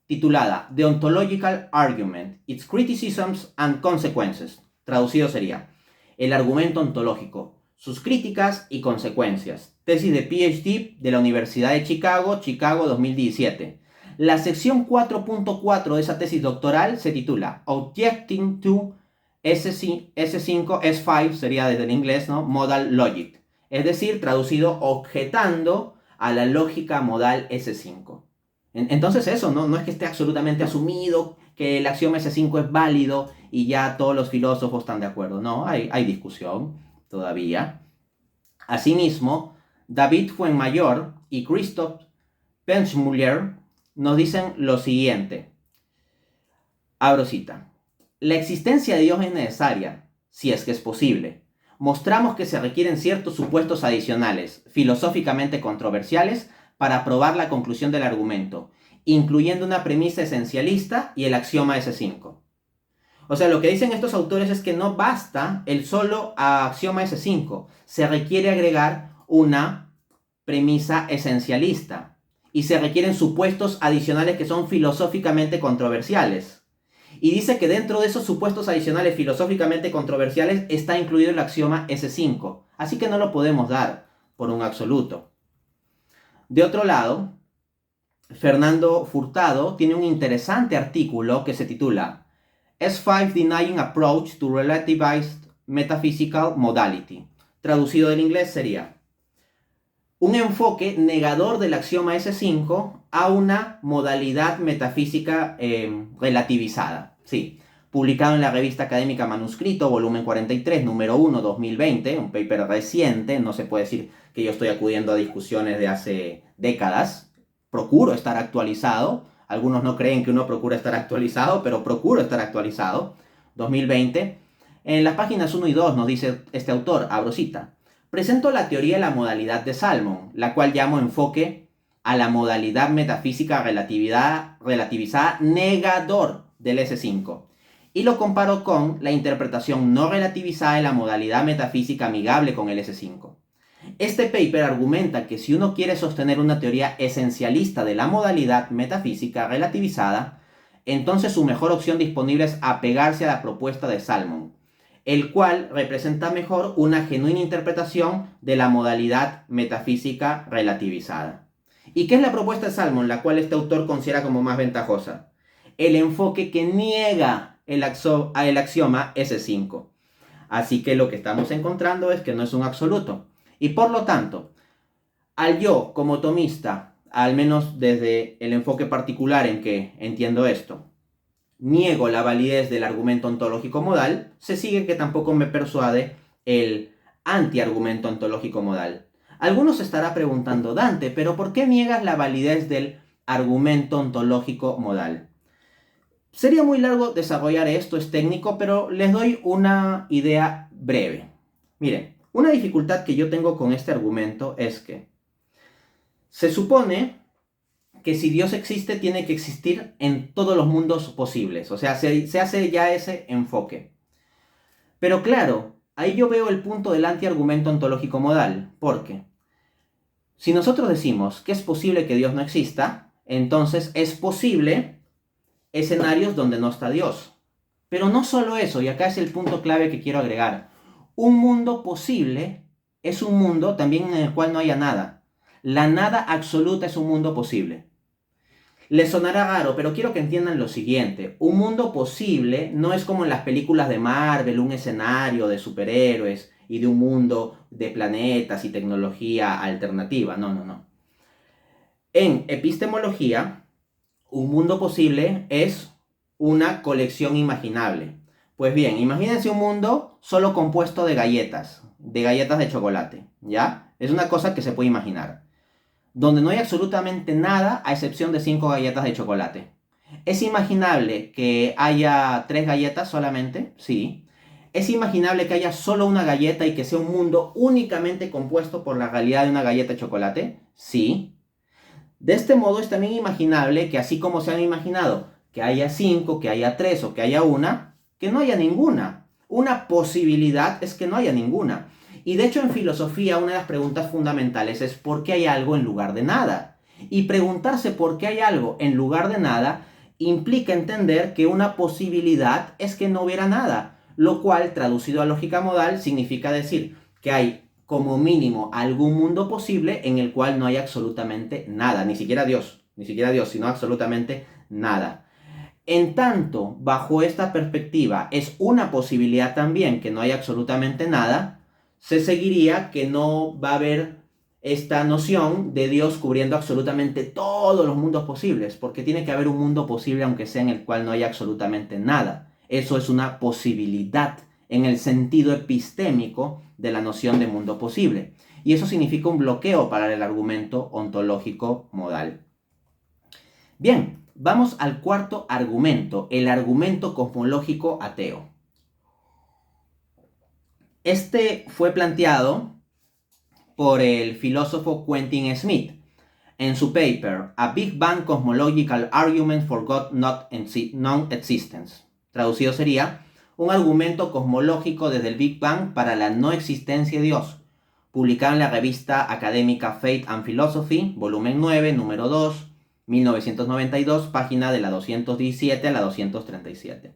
titulada The Ontological Argument, Its Criticisms and Consequences. Traducido sería, el argumento ontológico, sus críticas y consecuencias. Tesis de PhD de la Universidad de Chicago, Chicago 2017. La sección 4.4 de esa tesis doctoral se titula Objecting to S5, S5 sería desde el inglés, ¿no? Modal Logic. Es decir, traducido, objetando a la lógica modal S5. Entonces eso, no es que esté absolutamente asumido que el axioma S5 es válido y ya todos los filósofos están de acuerdo. No, hay discusión todavía. Asimismo, David Fuenmayor y Christoph Penschmuller nos dicen lo siguiente. Abro cita. La existencia de Dios es necesaria, si es que es posible. Mostramos que se requieren ciertos supuestos adicionales, filosóficamente controversiales, para probar la conclusión del argumento, incluyendo una premisa esencialista y el axioma S5. O sea, lo que dicen estos autores es que no basta el solo axioma S5, se requiere agregar una premisa esencialista y se requieren supuestos adicionales que son filosóficamente controversiales. Y dice que dentro de esos supuestos adicionales filosóficamente controversiales está incluido el axioma S5, así que no lo podemos dar por un absoluto. De otro lado, Fernando Furtado tiene un interesante artículo que se titula S5 Denying Approach to Relativized Metaphysical Modality. Traducido del inglés sería un enfoque negador del axioma S5 a una modalidad metafísica relativizada. Sí, publicado en la revista académica Manuscrito, volumen 43, número 1, 2020, un paper reciente. No se puede decir que yo estoy acudiendo a discusiones de hace décadas. Procuro estar actualizado. Algunos no creen que uno procura estar actualizado, pero procuro estar actualizado. 2020. En las páginas 1 y 2 nos dice este autor, abro cita, presento la teoría de la modalidad de Salmon, la cual llamo enfoque a la modalidad metafísica relativizada negador del S5. Y lo comparo con la interpretación no relativizada de la modalidad metafísica amigable con el S5. Este paper argumenta que si uno quiere sostener una teoría esencialista de la modalidad metafísica relativizada, entonces su mejor opción disponible es apegarse a la propuesta de Salmon, el cual representa mejor una genuina interpretación de la modalidad metafísica relativizada. ¿Y qué es la propuesta de Salmon, la cual este autor considera como más ventajosa? El enfoque que niega el axioma S5. Así que lo que estamos encontrando es que no es un absoluto. Y por lo tanto, al yo como tomista, al menos desde el enfoque particular en que entiendo esto, niego la validez del argumento ontológico modal, se sigue que tampoco me persuade el antiargumento ontológico modal. Algunos se estará preguntando, Dante, ¿pero por qué niegas la validez del argumento ontológico modal? Sería muy largo desarrollar esto, es técnico, pero les doy una idea breve. Miren, una dificultad que yo tengo con este argumento es que se supone que si Dios existe, tiene que existir en todos los mundos posibles. O sea, se hace ya ese enfoque. Pero claro, ahí yo veo el punto del antiargumento ontológico modal. Porque si nosotros decimos que es posible que Dios no exista, entonces es posible escenarios donde no está Dios. Pero no solo eso, y acá es el punto clave que quiero agregar. Un mundo posible es un mundo también en el cual no haya nada. La nada absoluta es un mundo posible. Les sonará raro, pero quiero que entiendan lo siguiente. Un mundo posible no es como en las películas de Marvel, un escenario de superhéroes y de un mundo de planetas y tecnología alternativa. No. En epistemología, un mundo posible es una colección imaginable. Pues bien, imagínense un mundo solo compuesto de galletas de chocolate, ¿ya? Es una cosa que se puede imaginar, donde no hay absolutamente nada a excepción de 5 galletas de chocolate. ¿Es imaginable que haya 3 galletas solamente? Sí. ¿Es imaginable que haya solo una galleta y que sea un mundo únicamente compuesto por la realidad de una galleta de chocolate? Sí. De este modo es también imaginable que así como se han imaginado que haya 5, que haya 3 o que haya una, que no haya ninguna. Una posibilidad es que no haya ninguna. Y de hecho en filosofía una de las preguntas fundamentales es ¿por qué hay algo en lugar de nada? Y preguntarse por qué hay algo en lugar de nada implica entender que una posibilidad es que no hubiera nada, lo cual traducido a lógica modal significa decir que hay como mínimo algún mundo posible en el cual no hay absolutamente nada, ni siquiera Dios, sino absolutamente nada. En tanto, bajo esta perspectiva, es una posibilidad también que no haya absolutamente nada, se seguiría que no va a haber esta noción de Dios cubriendo absolutamente todos los mundos posibles, porque tiene que haber un mundo posible aunque sea en el cual no haya absolutamente nada. Eso es una posibilidad en el sentido epistémico de la noción de mundo posible. Y eso significa un bloqueo para el argumento ontológico modal. Bien, vamos al cuarto argumento, el argumento cosmológico ateo. Este fue planteado por el filósofo Quentin Smith en su paper A Big Bang Cosmological Argument for God Non-Existence. Traducido sería, un argumento cosmológico desde el Big Bang para la no existencia de Dios, publicado en la revista académica Faith and Philosophy, volumen 9, número 2, 1992, página de la 217 a la 237.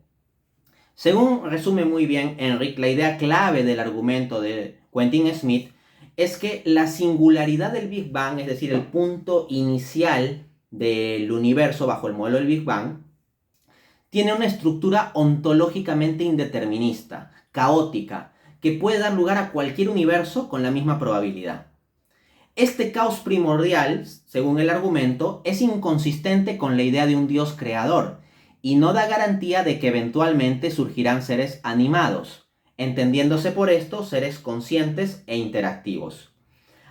Según resume muy bien Enric, la idea clave del argumento de Quentin Smith es que la singularidad del Big Bang, es decir, el punto inicial del universo bajo el modelo del Big Bang, tiene una estructura ontológicamente indeterminista, caótica, que puede dar lugar a cualquier universo con la misma probabilidad. Este caos primordial, según el argumento, es inconsistente con la idea de un Dios creador y no da garantía de que eventualmente surgirán seres animados, entendiéndose por esto seres conscientes e interactivos.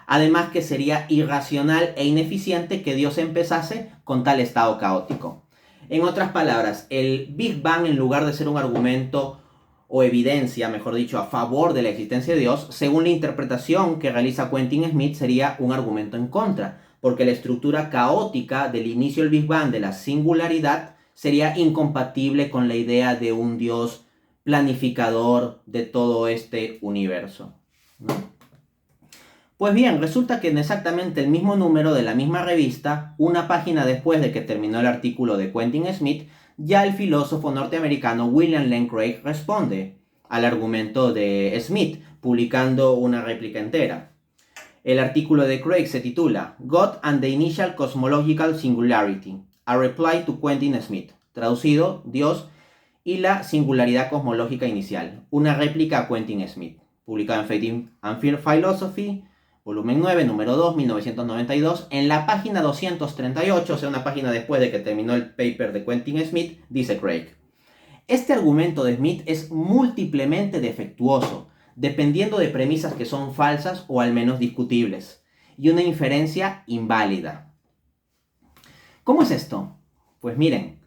Además que sería irracional e ineficiente que Dios empezase con tal estado caótico. En otras palabras, el Big Bang, en lugar de ser un argumento o evidencia, mejor dicho, a favor de la existencia de Dios, según la interpretación que realiza Quentin Smith, sería un argumento en contra, porque la estructura caótica del inicio del Big Bang, de la singularidad, sería incompatible con la idea de un Dios planificador de todo este universo, ¿no? Pues bien, resulta que en exactamente el mismo número de la misma revista, una página después de que terminó el artículo de Quentin Smith, ya el filósofo norteamericano William Lane Craig responde al argumento de Smith, publicando una réplica entera. El artículo de Craig se titula God and the Initial Cosmological Singularity, a Reply to Quentin Smith, traducido, Dios y la singularidad cosmológica inicial, una réplica a Quentin Smith, publicado en Faith and Philosophy, volumen 9, número 2, 1992, en la página 238, o sea, una página después de que terminó el paper de Quentin Smith, dice Craig. Este argumento de Smith es múltiplemente defectuoso, dependiendo de premisas que son falsas o al menos discutibles, y una inferencia inválida. ¿Cómo es esto? Pues miren,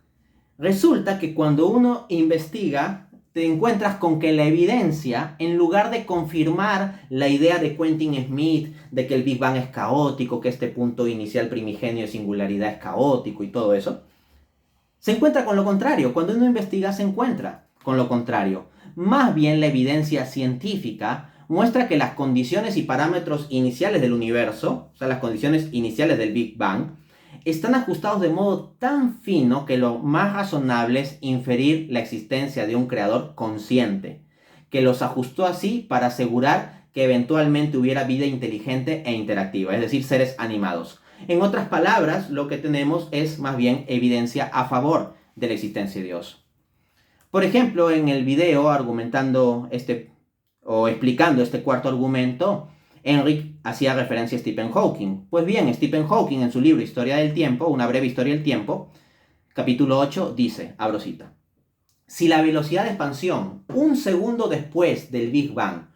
resulta que cuando uno investiga, te encuentras con que la evidencia, en lugar de confirmar la idea de Quentin Smith de que el Big Bang es caótico, que este punto inicial primigenio de singularidad es caótico y todo eso, se encuentra con lo contrario. Cuando uno investiga, se encuentra con lo contrario. Más bien, la evidencia científica muestra que las condiciones y parámetros iniciales del universo, o sea, las condiciones iniciales del Big Bang, están ajustados de modo tan fino que lo más razonable es inferir la existencia de un creador consciente, que los ajustó así para asegurar que eventualmente hubiera vida inteligente e interactiva, es decir, seres animados. En otras palabras, lo que tenemos es más bien evidencia a favor de la existencia de Dios. Por ejemplo, en el video argumentando explicando este cuarto argumento, Enric hacía referencia a Stephen Hawking. Pues bien, Stephen Hawking en su libro Historia del Tiempo, una breve historia del tiempo, capítulo 8, dice, abro cita, si la velocidad de expansión un segundo después del Big Bang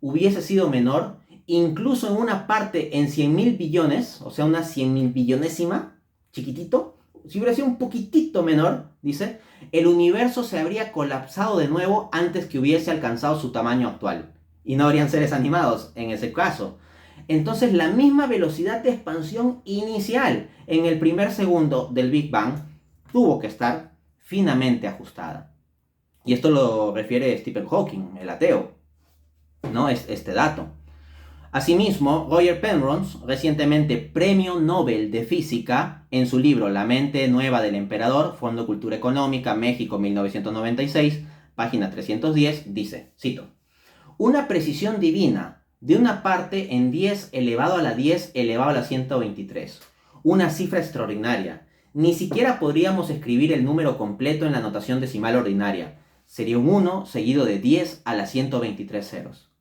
hubiese sido menor, incluso en una parte en 100.000 billones, o sea, una 100.000 billonésima, chiquitito, si hubiera sido un poquitito menor, dice, el universo se habría colapsado de nuevo antes que hubiese alcanzado su tamaño actual. Y no habrían seres animados en ese caso. Entonces la misma velocidad de expansión inicial en el primer segundo del Big Bang tuvo que estar finamente ajustada. Y esto lo refiere Stephen Hawking, el ateo, ¿no? Es este dato. Asimismo, Roger Penrose, recientemente Premio Nobel de Física, en su libro La mente nueva del emperador, Fondo de Cultura Económica, México 1996, página 310, dice, cito, una precisión divina de una parte en 10 elevado a la 10 elevado a la 123. Una cifra extraordinaria. Ni siquiera podríamos escribir el número completo en la notación decimal ordinaria. Sería un 1 seguido de 10 a la 123 ceros.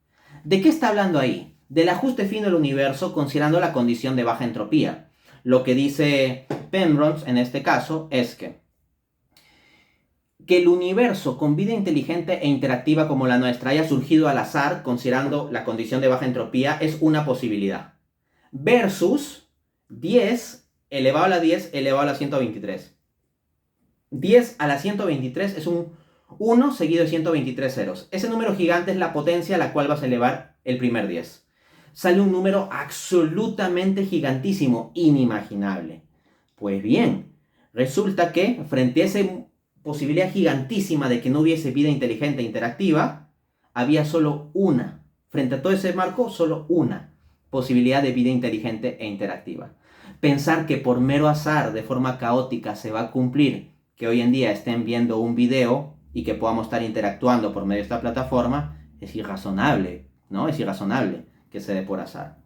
¿De qué está hablando ahí? del ajuste fino del universo considerando la condición de baja entropía. Lo que dice Penrose en este caso es que el universo con vida inteligente e interactiva como la nuestra haya surgido al azar, considerando la condición de baja entropía, es una posibilidad. Versus 10 elevado a la 10 elevado a la 123. 10 a la 123 es un 1 seguido de 123 ceros. Ese número gigante es la potencia a la cual vas a elevar el primer 10. Sale un número absolutamente gigantísimo, inimaginable. Pues bien, resulta que frente a esa posibilidad gigantísima de que no hubiese vida inteligente e interactiva, había solo una. Frente a todo ese marco, solo una posibilidad de vida inteligente e interactiva. Pensar que por mero azar, de forma caótica, se va a cumplir que hoy en día estén viendo un video y que podamos estar interactuando por medio de esta plataforma, es irrazonable, ¿no? Es irrazonable que se dé por azar.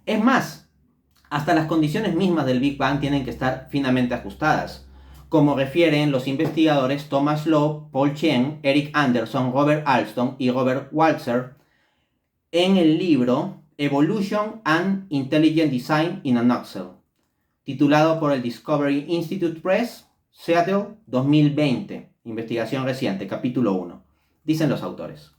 Es más, hasta las condiciones mismas del Big Bang tienen que estar finamente ajustadas, como refieren los investigadores Thomas Loeb, Paul Chen, Eric Anderson, Robert Alston y Robert Walser en el libro Evolution and Intelligent Design in a Nutshell, titulado por el Discovery Institute Press, Seattle, 2020, investigación reciente, capítulo 1. Dicen los autores: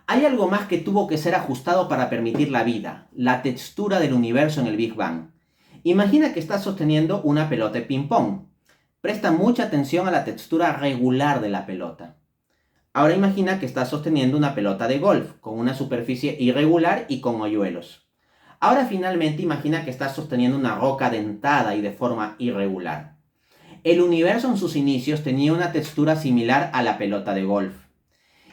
hay algo más que tuvo que ser ajustado para permitir la vida, la textura del universo en el Big Bang. Imagina que estás sosteniendo una pelota de ping-pong. Presta mucha atención a la textura regular de la pelota. Ahora imagina que estás sosteniendo una pelota de golf, con una superficie irregular y con hoyuelos. Ahora finalmente imagina que estás sosteniendo una roca dentada y de forma irregular. El universo en sus inicios tenía una textura similar a la pelota de golf.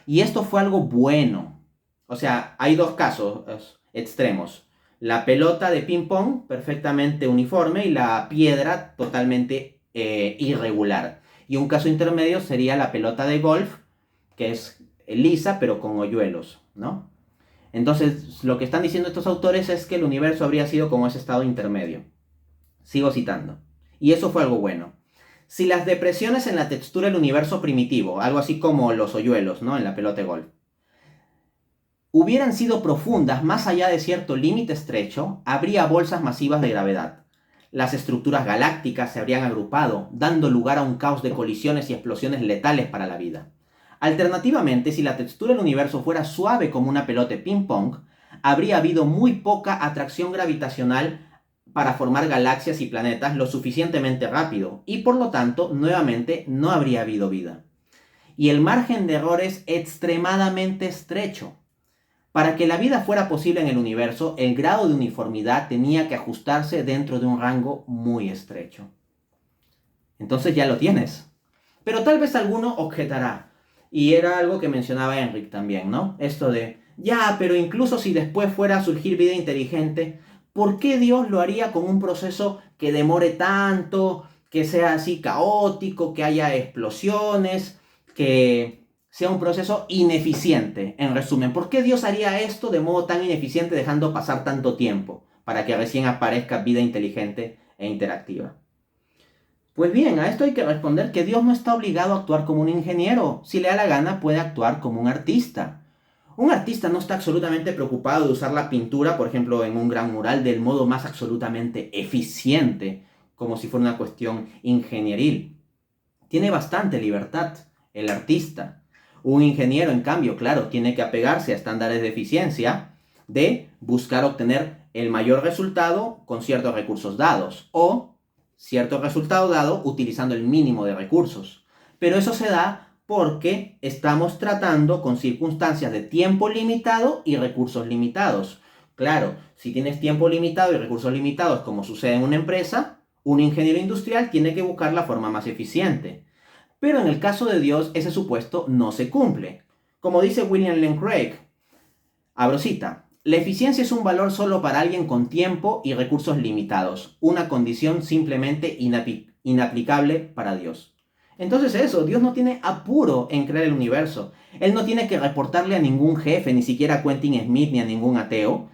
Y esto fue algo bueno. O sea, hay dos casos extremos. La pelota de ping-pong perfectamente uniforme y la piedra totalmente irregular. Y un caso intermedio sería la pelota de golf, que es lisa pero con hoyuelos, ¿no? Entonces, lo que están diciendo estos autores es que el universo habría sido como ese estado intermedio. Sigo citando. Y eso fue algo bueno. Si las depresiones en la textura del universo primitivo, algo así como los hoyuelos, ¿no?, en la pelota de golf, hubieran sido profundas más allá de cierto límite estrecho, habría bolsas masivas de gravedad. Las estructuras galácticas se habrían agrupado, dando lugar a un caos de colisiones y explosiones letales para la vida. Alternativamente, si la textura del universo fuera suave como una pelota de ping-pong, habría habido muy poca atracción gravitacional para formar galaxias y planetas lo suficientemente rápido, y por lo tanto, nuevamente, no habría habido vida. Y el margen de error es extremadamente estrecho. Para que la vida fuera posible en el universo, el grado de uniformidad tenía que ajustarse dentro de un rango muy estrecho. Entonces ya lo tienes. Pero tal vez alguno objetará, y era algo que mencionaba Enric también, ¿no? Esto de, ya, pero incluso si después fuera a surgir vida inteligente, ¿por qué Dios lo haría con un proceso que demore tanto, que sea así caótico, que haya explosiones, que sea un proceso ineficiente? En resumen, ¿por qué Dios haría esto de modo tan ineficiente dejando pasar tanto tiempo para que recién aparezca vida inteligente e interactiva? Pues bien, a esto hay que responder que Dios no está obligado a actuar como un ingeniero. Si le da la gana, puede actuar como un artista. Un artista no está absolutamente preocupado de usar la pintura, por ejemplo, en un gran mural, del modo más absolutamente eficiente, como si fuera una cuestión ingenieril. Tiene bastante libertad el artista. Un ingeniero, en cambio, claro, tiene que apegarse a estándares de eficiencia, de buscar obtener el mayor resultado con ciertos recursos dados, o cierto resultado dado utilizando el mínimo de recursos. Pero eso se da porque estamos tratando con circunstancias de tiempo limitado y recursos limitados. Claro, si tienes tiempo limitado y recursos limitados, como sucede en una empresa, un ingeniero industrial tiene que buscar la forma más eficiente. Pero en el caso de Dios, ese supuesto no se cumple. Como dice William Lane Craig, abro cita: la eficiencia es un valor solo para alguien con tiempo y recursos limitados, una condición simplemente inaplicable para Dios. Entonces eso, Dios no tiene apuro en crear el universo. Él no tiene que reportarle a ningún jefe, ni siquiera a Quentin Smith ni a ningún ateo,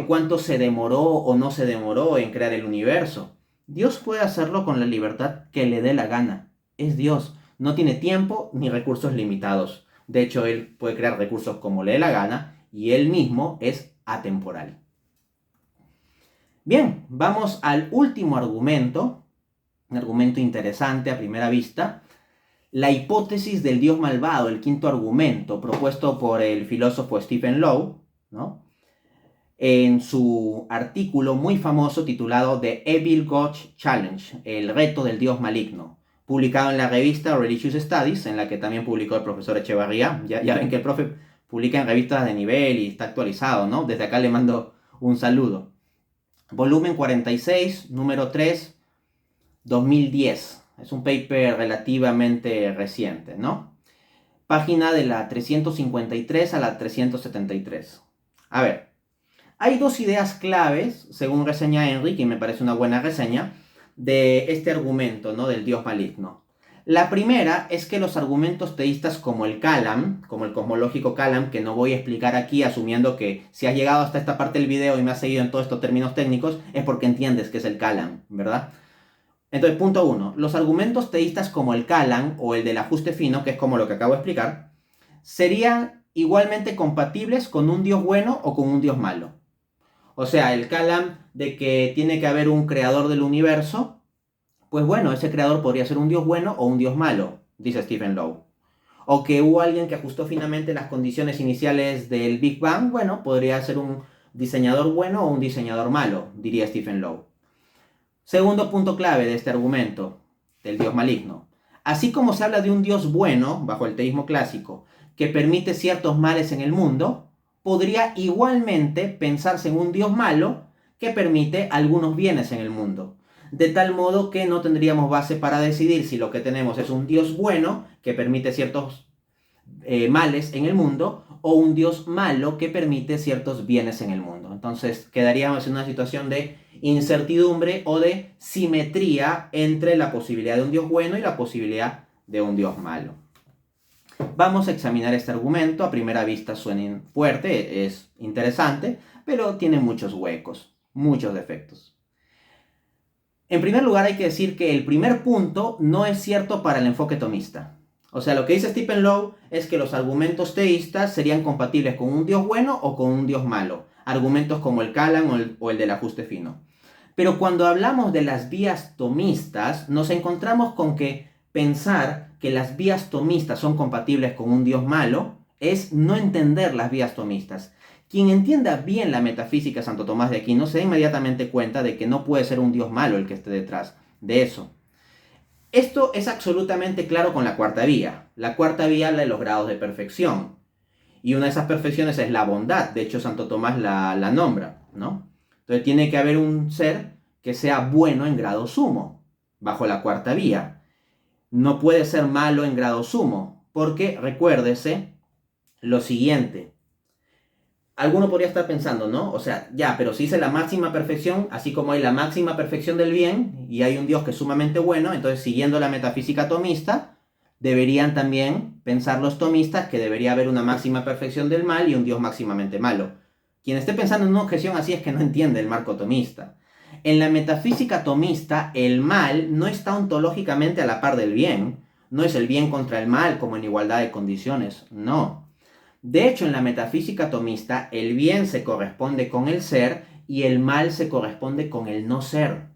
cuánto se demoró o no se demoró en crear el universo. Dios puede hacerlo con la libertad que le dé la gana. Es Dios, no tiene tiempo ni recursos limitados. De hecho, Él puede crear recursos como le dé la gana, y él mismo es atemporal. Bien, vamos al último argumento, un argumento interesante a primera vista, la hipótesis del Dios malvado, el quinto argumento propuesto por el filósofo Stephen Low, ¿no?, en su artículo muy famoso titulado The Evil God Challenge, el reto del Dios maligno, publicado en la revista Religious Studies, en la que también publicó el profesor Echevarría. Ya ven que el profe publica en revistas de nivel y está actualizado, ¿no? Desde acá le mando un saludo. Volumen 46, número 3, 2010. Es un paper relativamente reciente, ¿no? Página de la 353 a la 373. A ver, hay dos ideas claves, según reseña Enrique, y me parece una buena reseña, de este argumento, ¿no?, del Dios maligno. La primera es que los argumentos teístas como el Kalam, como el cosmológico Kalam, que no voy a explicar aquí, asumiendo que si has llegado hasta esta parte del video y me has seguido en todos estos términos técnicos, es porque entiendes que es el Kalam, ¿verdad? Entonces, punto 1. Los argumentos teístas como el Kalam o el del ajuste fino, que es como lo que acabo de explicar, serían igualmente compatibles con un Dios bueno o con un Dios malo. O sea, el Kalam de que tiene que haber un creador del universo, pues bueno, ese creador podría ser un Dios bueno o un Dios malo, dice Stephen Low. O que hubo alguien que ajustó finamente las condiciones iniciales del Big Bang, bueno, podría ser un diseñador bueno o un diseñador malo, diría Stephen Low. Segundo punto clave de este argumento del Dios maligno. Así como se habla de un Dios bueno, bajo el teísmo clásico, que permite ciertos males en el mundo, podría igualmente pensarse en un Dios malo que permite algunos bienes en el mundo. De tal modo que no tendríamos base para decidir si lo que tenemos es un Dios bueno que permite ciertos males en el mundo o un Dios malo que permite ciertos bienes en el mundo. Entonces quedaríamos en una situación de incertidumbre o de simetría entre la posibilidad de un Dios bueno y la posibilidad de un Dios malo. Vamos a examinar este argumento. A primera vista suena fuerte, es interesante, pero tiene muchos huecos, muchos defectos. En primer lugar, hay que decir que el primer punto no es cierto para el enfoque tomista. O sea, lo que dice Stephen Low es que los argumentos teístas serían compatibles con un Dios bueno o con un Dios malo. Argumentos como el Kalam o el del ajuste fino. Pero cuando hablamos de las vías tomistas, nos encontramos con que pensar que las vías tomistas son compatibles con un Dios malo es no entender las vías tomistas. Quien entienda bien la metafísica de Santo Tomás de Aquino se da inmediatamente cuenta de que no puede ser un Dios malo el que esté detrás de eso. Esto es absolutamente claro con la cuarta vía. La cuarta vía habla de los grados de perfección. Y una de esas perfecciones es la bondad. De hecho, Santo Tomás la nombra, ¿no? Entonces tiene que haber un ser que sea bueno en grado sumo, bajo la cuarta vía. No puede ser malo en grado sumo, porque recuérdese lo siguiente. Alguno podría estar pensando, ¿no? O sea, ya, pero si hice la máxima perfección, así como hay la máxima perfección del bien, y hay un Dios que es sumamente bueno, entonces siguiendo la metafísica tomista, deberían también pensar los tomistas que debería haber una máxima perfección del mal y un Dios máximamente malo. Quien esté pensando en una objeción así es que no entiende el marco tomista. En la metafísica tomista, el mal no está ontológicamente a la par del bien. No es el bien contra el mal como en igualdad de condiciones, no. De hecho, en la metafísica tomista, el bien se corresponde con el ser y el mal se corresponde con el no ser.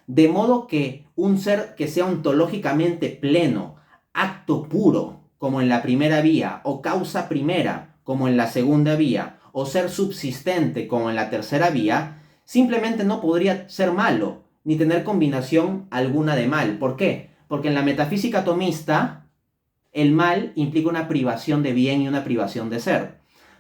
De modo que un ser que sea ontológicamente pleno, acto puro, como en la primera vía, o causa primera, como en la segunda vía, o ser subsistente, como en la tercera vía, simplemente no podría ser malo, ni tener combinación alguna de mal. ¿Por qué? Porque en la metafísica tomista, el mal implica una privación de bien y una privación de ser.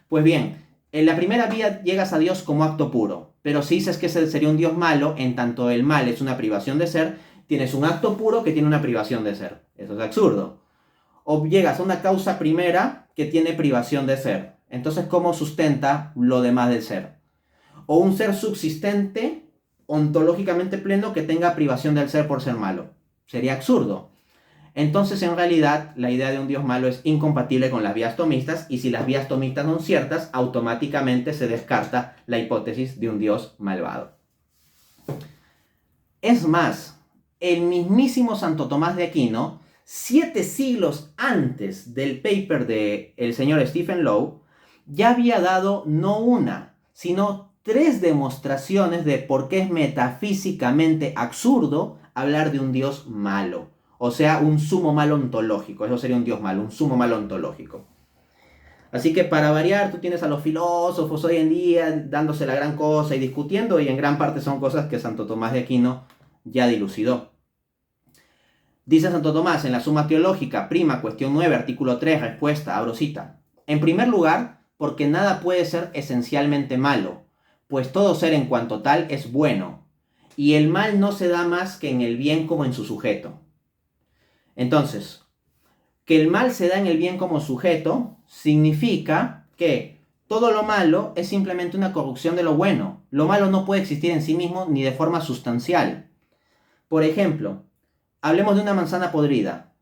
Pues bien, en la primera vía llegas a Dios como acto puro, pero si dices que ese sería un Dios malo, en tanto el mal es una privación de ser, tienes un acto puro que tiene una privación de ser. Eso es absurdo. O llegas a una causa primera que tiene privación de ser. Entonces, ¿cómo sustenta lo demás del ser? O un ser subsistente, ontológicamente pleno, que tenga privación del ser por ser malo. Sería absurdo. Entonces, en realidad, la idea de un Dios malo es incompatible con las vías tomistas, y si las vías tomistas son ciertas, automáticamente se descarta la hipótesis de un Dios malvado. Es más, el mismísimo Santo Tomás de Aquino, 7 siglos antes del paper del señor Stephen Low, ya había dado no una, sino 3 demostraciones de por qué es metafísicamente absurdo hablar de un Dios malo. O sea, un sumo mal ontológico. Eso sería un Dios malo, un sumo mal ontológico. Así que para variar, tú tienes a los filósofos hoy en día dándose la gran cosa y discutiendo, y en gran parte son cosas que Santo Tomás de Aquino ya dilucidó. Dice Santo Tomás en la Suma Teológica, prima, cuestión 9, artículo 3, respuesta, abro cita. En primer lugar, porque nada puede ser esencialmente malo, pues todo ser en cuanto tal es bueno, y el mal no se da más que en el bien como en su sujeto. Entonces, que el mal se da en el bien como sujeto significa que todo lo malo es simplemente una corrupción de lo bueno. Lo malo no puede existir en sí mismo ni de forma sustancial. Por ejemplo, hablemos de una manzana podrida.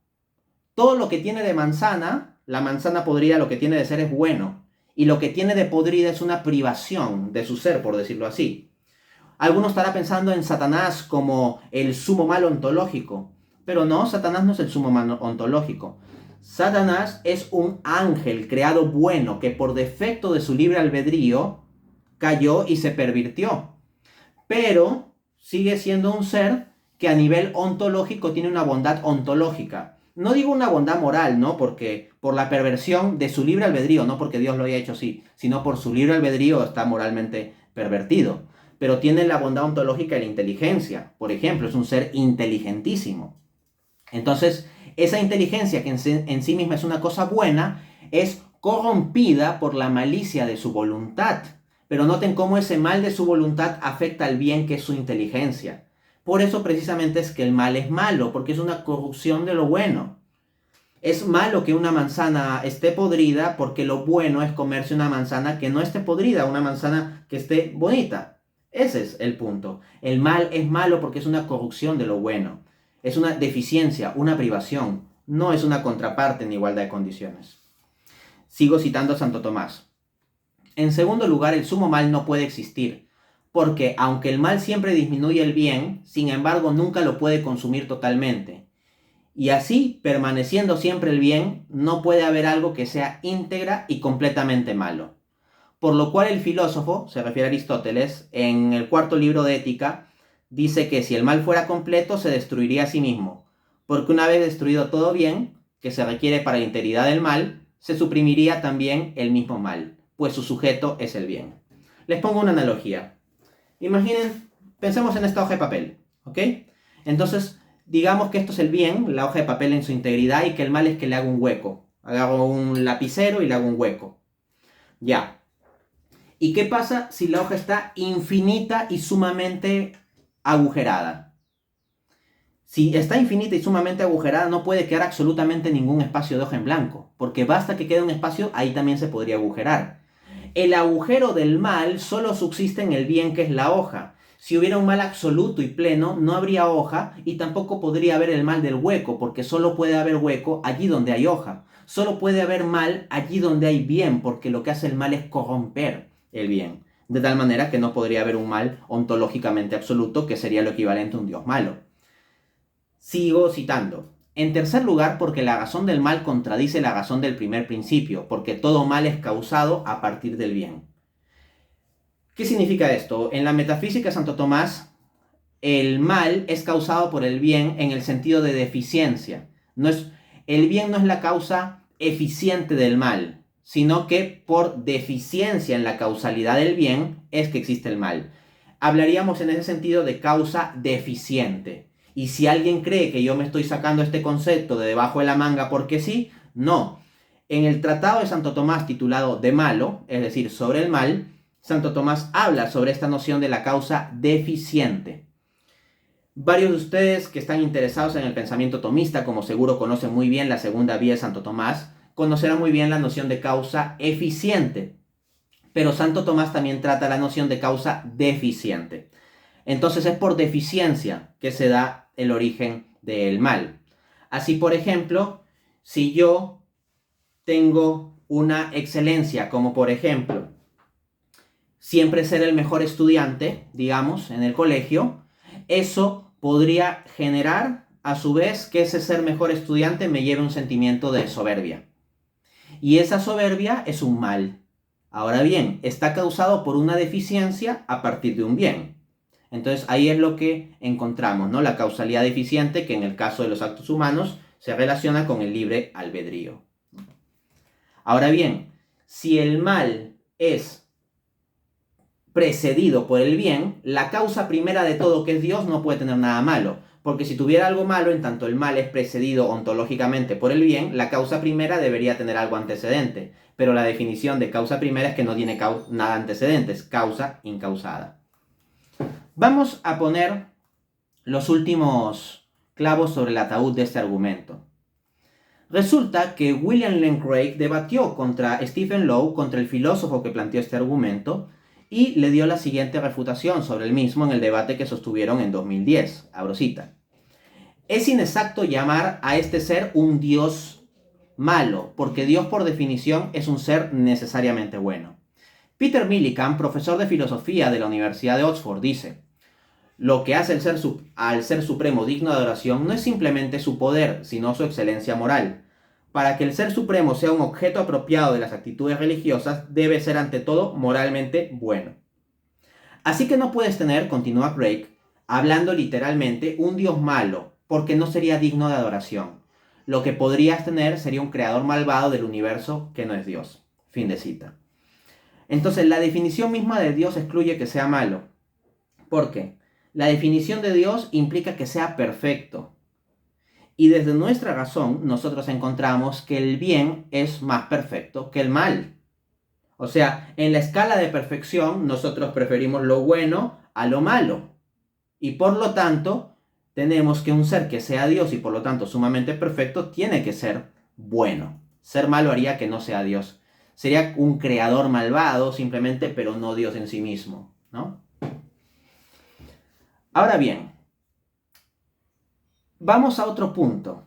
Todo lo que tiene de manzana, la manzana podrida lo que tiene de ser es bueno. Y lo que tiene de podrida es una privación de su ser, por decirlo así. Alguno estará pensando en Satanás como el sumo mal ontológico. Pero no, Satanás no es el sumo mal ontológico. Satanás es un ángel creado bueno que por defecto de su libre albedrío cayó y se pervirtió. Pero sigue siendo un ser que a nivel ontológico tiene una bondad ontológica. No digo una bondad moral, ¿no? Porque por la perversión de su libre albedrío, no porque Dios lo haya hecho así, sino por su libre albedrío está moralmente pervertido. Pero tiene la bondad ontológica de la inteligencia. Por ejemplo, es un ser inteligentísimo. Entonces, esa inteligencia que en sí misma es una cosa buena, es corrompida por la malicia de su voluntad. Pero noten cómo ese mal de su voluntad afecta al bien que es su inteligencia. Por eso precisamente es que el mal es malo, porque es una corrupción de lo bueno. Es malo que una manzana esté podrida porque lo bueno es comerse una manzana que no esté podrida, una manzana que esté bonita. Ese es el punto. El mal es malo porque es una corrupción de lo bueno. Es una deficiencia, una privación. No es una contraparte en igualdad de condiciones. Sigo citando a Santo Tomás. En segundo lugar, el sumo mal no puede existir, porque aunque el mal siempre disminuye el bien, sin embargo nunca lo puede consumir totalmente. Y así, permaneciendo siempre el bien, no puede haber algo que sea íntegra y completamente malo. Por lo cual el filósofo, se refiere a Aristóteles, en el cuarto libro de Ética, dice que si el mal fuera completo, se destruiría a sí mismo, porque una vez destruido todo bien, que se requiere para la integridad del mal, se suprimiría también el mismo mal, pues su sujeto es el bien. Les pongo una analogía. Imaginen, pensemos en esta hoja de papel, ¿ok? Entonces, digamos que esto es el bien, la hoja de papel en su integridad, y que el mal es que le hago un hueco. Agarro un lapicero y le hago un hueco. Ya. ¿Y qué pasa si la hoja está infinita y sumamente agujerada? Si está infinita y sumamente agujerada, no puede quedar absolutamente ningún espacio de hoja en blanco, porque basta que quede un espacio, ahí también se podría agujerar. El agujero del mal solo subsiste en el bien que es la hoja. Si hubiera un mal absoluto y pleno, no habría hoja y tampoco podría haber el mal del hueco, porque solo puede haber hueco allí donde hay hoja. Solo puede haber mal allí donde hay bien, porque lo que hace el mal es corromper el bien. De tal manera que no podría haber un mal ontológicamente absoluto, que sería lo equivalente a un Dios malo. Sigo citando. En tercer lugar, porque la razón del mal contradice la razón del primer principio, porque todo mal es causado a partir del bien. ¿Qué significa esto? En la metafísica de Santo Tomás, el mal es causado por el bien en el sentido de deficiencia. El bien no es la causa eficiente del mal, sino que por deficiencia en la causalidad del bien es que existe el mal. Hablaríamos en ese sentido de causa deficiente. Y si alguien cree que yo me estoy sacando este concepto de debajo de la manga porque sí, no. En el Tratado de Santo Tomás titulado De Malo, es decir, sobre el mal, Santo Tomás habla sobre esta noción de la causa deficiente. Varios de ustedes que están interesados en el pensamiento tomista, como seguro conocen muy bien la segunda vía de Santo Tomás, conocerán muy bien la noción de causa eficiente. Pero Santo Tomás también trata la noción de causa deficiente. Entonces es por deficiencia que se da el origen del mal. Así, por ejemplo, si yo tengo una excelencia, como por ejemplo, siempre ser el mejor estudiante, digamos, en el colegio, eso podría generar, a su vez, que ese ser mejor estudiante me lleve un sentimiento de soberbia. Y esa soberbia es un mal. Ahora bien, está causado por una deficiencia a partir de un bien. Entonces ahí es lo que encontramos, ¿no? La causalidad deficiente, que en el caso de los actos humanos se relaciona con el libre albedrío. Ahora bien, si el mal es precedido por el bien, la causa primera de todo, que es Dios, no puede tener nada malo. Porque si tuviera algo malo, en tanto el mal es precedido ontológicamente por el bien, la causa primera debería tener algo antecedente. Pero la definición de causa primera es que no tiene nada antecedente, es causa incausada. Vamos a poner los últimos clavos sobre el ataúd de este argumento. Resulta que William Lane Craig debatió contra Stephen Low, contra el filósofo que planteó este argumento, y le dio la siguiente refutación sobre el mismo en el debate que sostuvieron en 2010. Abro cita. Es inexacto llamar a este ser un Dios malo, porque Dios por definición es un ser necesariamente bueno. Peter Millikan, profesor de filosofía de la Universidad de Oxford, dice: lo que hace al ser supremo digno de adoración no es simplemente su poder, sino su excelencia moral. Para que el ser supremo sea un objeto apropiado de las actitudes religiosas, debe ser ante todo moralmente bueno. Así que no puedes tener, continúa Craig, hablando literalmente, un Dios malo, porque no sería digno de adoración. Lo que podrías tener sería un creador malvado del universo que no es Dios. Fin de cita. Entonces, la definición misma de Dios excluye que sea malo. ¿Por qué? La definición de Dios implica que sea perfecto. Y desde nuestra razón, nosotros encontramos que el bien es más perfecto que el mal. O sea, en la escala de perfección, nosotros preferimos lo bueno a lo malo. Y por lo tanto, tenemos que un ser que sea Dios y por lo tanto sumamente perfecto, tiene que ser bueno. Ser malo haría que no sea Dios. Sería un creador malvado simplemente, pero no Dios en sí mismo, ¿no? Ahora bien, vamos a otro punto.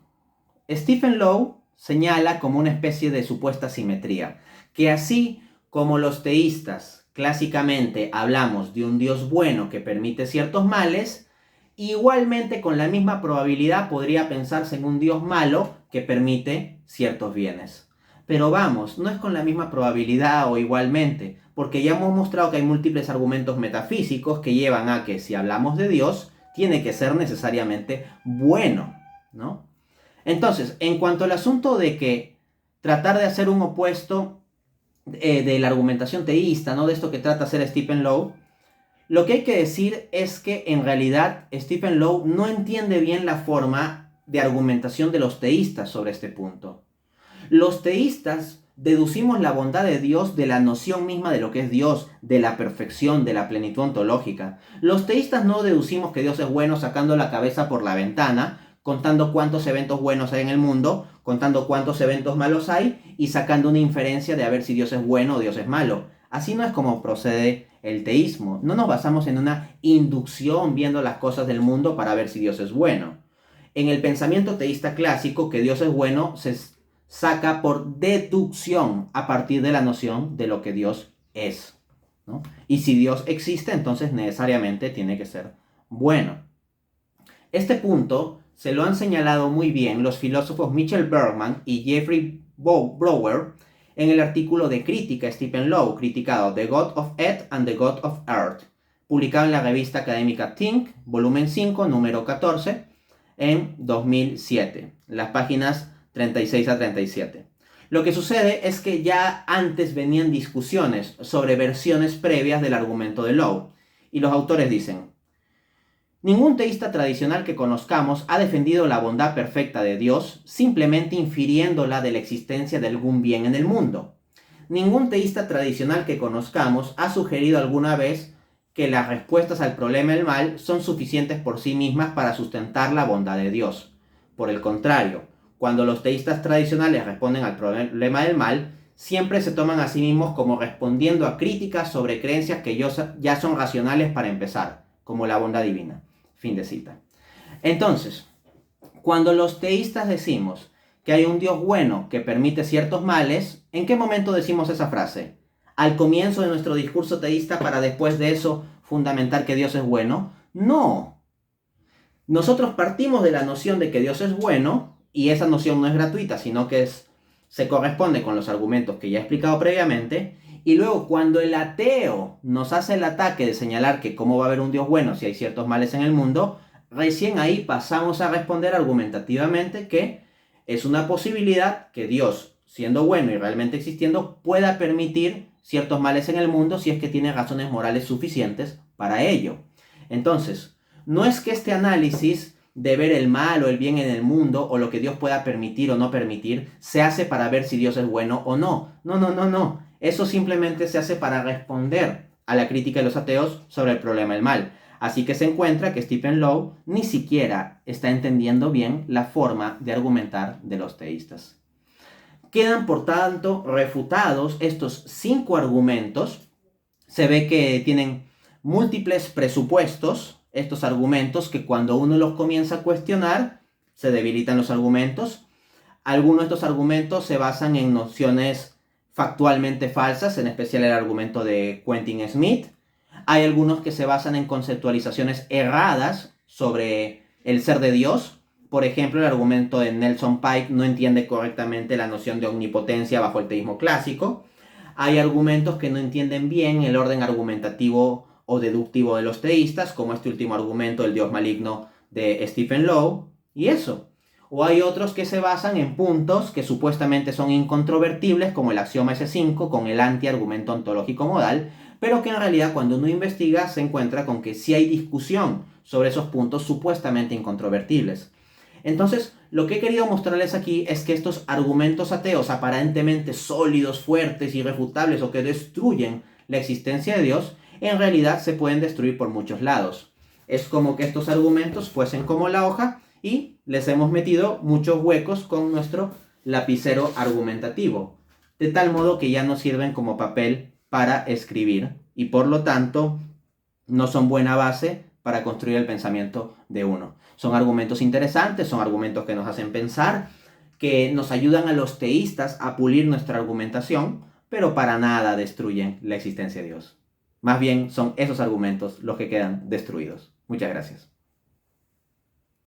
Stephen Low señala como una especie de supuesta simetría, que así como los teístas clásicamente hablamos de un Dios bueno que permite ciertos males, igualmente con la misma probabilidad podría pensarse en un Dios malo que permite ciertos bienes. Pero vamos, no es con la misma probabilidad o igualmente, porque ya hemos mostrado que hay múltiples argumentos metafísicos que llevan a que si hablamos de Dios, tiene que ser necesariamente bueno, ¿no? Entonces, en cuanto al asunto de que tratar de hacer un opuesto de la argumentación teísta, ¿no? De esto que trata de hacer Stephen Low, lo que hay que decir es que en realidad Stephen Low no entiende bien la forma de argumentación de los teístas sobre este punto. Los teístas deducimos la bondad de Dios de la noción misma de lo que es Dios, de la perfección, de la plenitud ontológica. Los teístas no deducimos que Dios es bueno sacando la cabeza por la ventana, contando cuántos eventos buenos hay en el mundo, contando cuántos eventos malos hay y sacando una inferencia de a ver si Dios es bueno o Dios es malo. Así no es como procede el teísmo. No nos basamos en una inducción viendo las cosas del mundo para ver si Dios es bueno. En el pensamiento teísta clásico, que Dios es bueno se saca por deducción a partir de la noción de lo que Dios es, ¿no? Y si Dios existe, entonces necesariamente tiene que ser bueno. Este punto se lo han señalado muy bien los filósofos Mitchell Bergman y Jeffrey Brower en el artículo de crítica Stephen Low, criticado The God of Ed and the God of Earth, publicado en la revista académica Think, volumen 5, número 14, en 2007, las páginas 36 a 37. Lo que sucede es que ya antes venían discusiones sobre versiones previas del argumento de Low, y los autores dicen: ningún teísta tradicional que conozcamos ha defendido la bondad perfecta de Dios simplemente infiriéndola de la existencia de algún bien en el mundo. Ningún teísta tradicional que conozcamos ha sugerido alguna vez que las respuestas al problema del mal son suficientes por sí mismas para sustentar la bondad de Dios. Por el contrario, cuando los teístas tradicionales responden al problema del mal, siempre se toman a sí mismos como respondiendo a críticas sobre creencias que ya son racionales para empezar, como la bondad divina. Fin de cita. Entonces, cuando los teístas decimos que hay un Dios bueno que permite ciertos males, ¿en qué momento decimos esa frase? ¿Al comienzo de nuestro discurso teísta para después de eso fundamentar que Dios es bueno? No. Nosotros partimos de la noción de que Dios es bueno, y esa noción no es gratuita, sino que se corresponde con los argumentos que ya he explicado previamente, Y luego cuando el ateo nos hace el ataque de señalar que cómo va a haber un Dios bueno si hay ciertos males en el mundo, recién ahí pasamos a responder argumentativamente que es una posibilidad que Dios, siendo bueno y realmente existiendo, pueda permitir ciertos males en el mundo si es que tiene razones morales suficientes para ello. Entonces, no es que este análisis de ver el mal o el bien en el mundo o lo que Dios pueda permitir o no permitir se hace para ver si Dios es bueno o no. No. Eso simplemente se hace para responder a la crítica de los ateos sobre el problema del mal. Así que se encuentra que Stephen Lowe ni siquiera está entendiendo bien la forma de argumentar de los teístas. Quedan, por tanto, refutados estos 5 argumentos. Se ve que tienen múltiples presupuestos estos argumentos que cuando uno los comienza a cuestionar, se debilitan los argumentos. Algunos de estos argumentos se basan en nociones factualmente falsas, en especial el argumento de Quentin Smith. Hay algunos que se basan en conceptualizaciones erradas sobre el ser de Dios. Por ejemplo, el argumento de Nelson Pike no entiende correctamente la noción de omnipotencia bajo el teísmo clásico. Hay argumentos que no entienden bien el orden argumentativo o deductivo de los teístas, como este último argumento del Dios maligno de Stephen Lowe, y eso. O hay otros que se basan en puntos que supuestamente son incontrovertibles, como el axioma S5 con el antiargumento ontológico modal, pero que en realidad cuando uno investiga se encuentra con que sí hay discusión sobre esos puntos supuestamente incontrovertibles. Entonces, lo que he querido mostrarles aquí es que estos argumentos ateos aparentemente sólidos, fuertes, irrefutables o que destruyen la existencia de Dios, en realidad se pueden destruir por muchos lados. Es como que estos argumentos fuesen como la hoja y les hemos metido muchos huecos con nuestro lapicero argumentativo, de tal modo que ya no sirven como papel para escribir y por lo tanto no son buena base para construir el pensamiento de uno. Son argumentos interesantes, son argumentos que nos hacen pensar, que nos ayudan a los teístas a pulir nuestra argumentación, pero para nada destruyen la existencia de Dios. Más bien son esos argumentos los que quedan destruidos. Muchas gracias.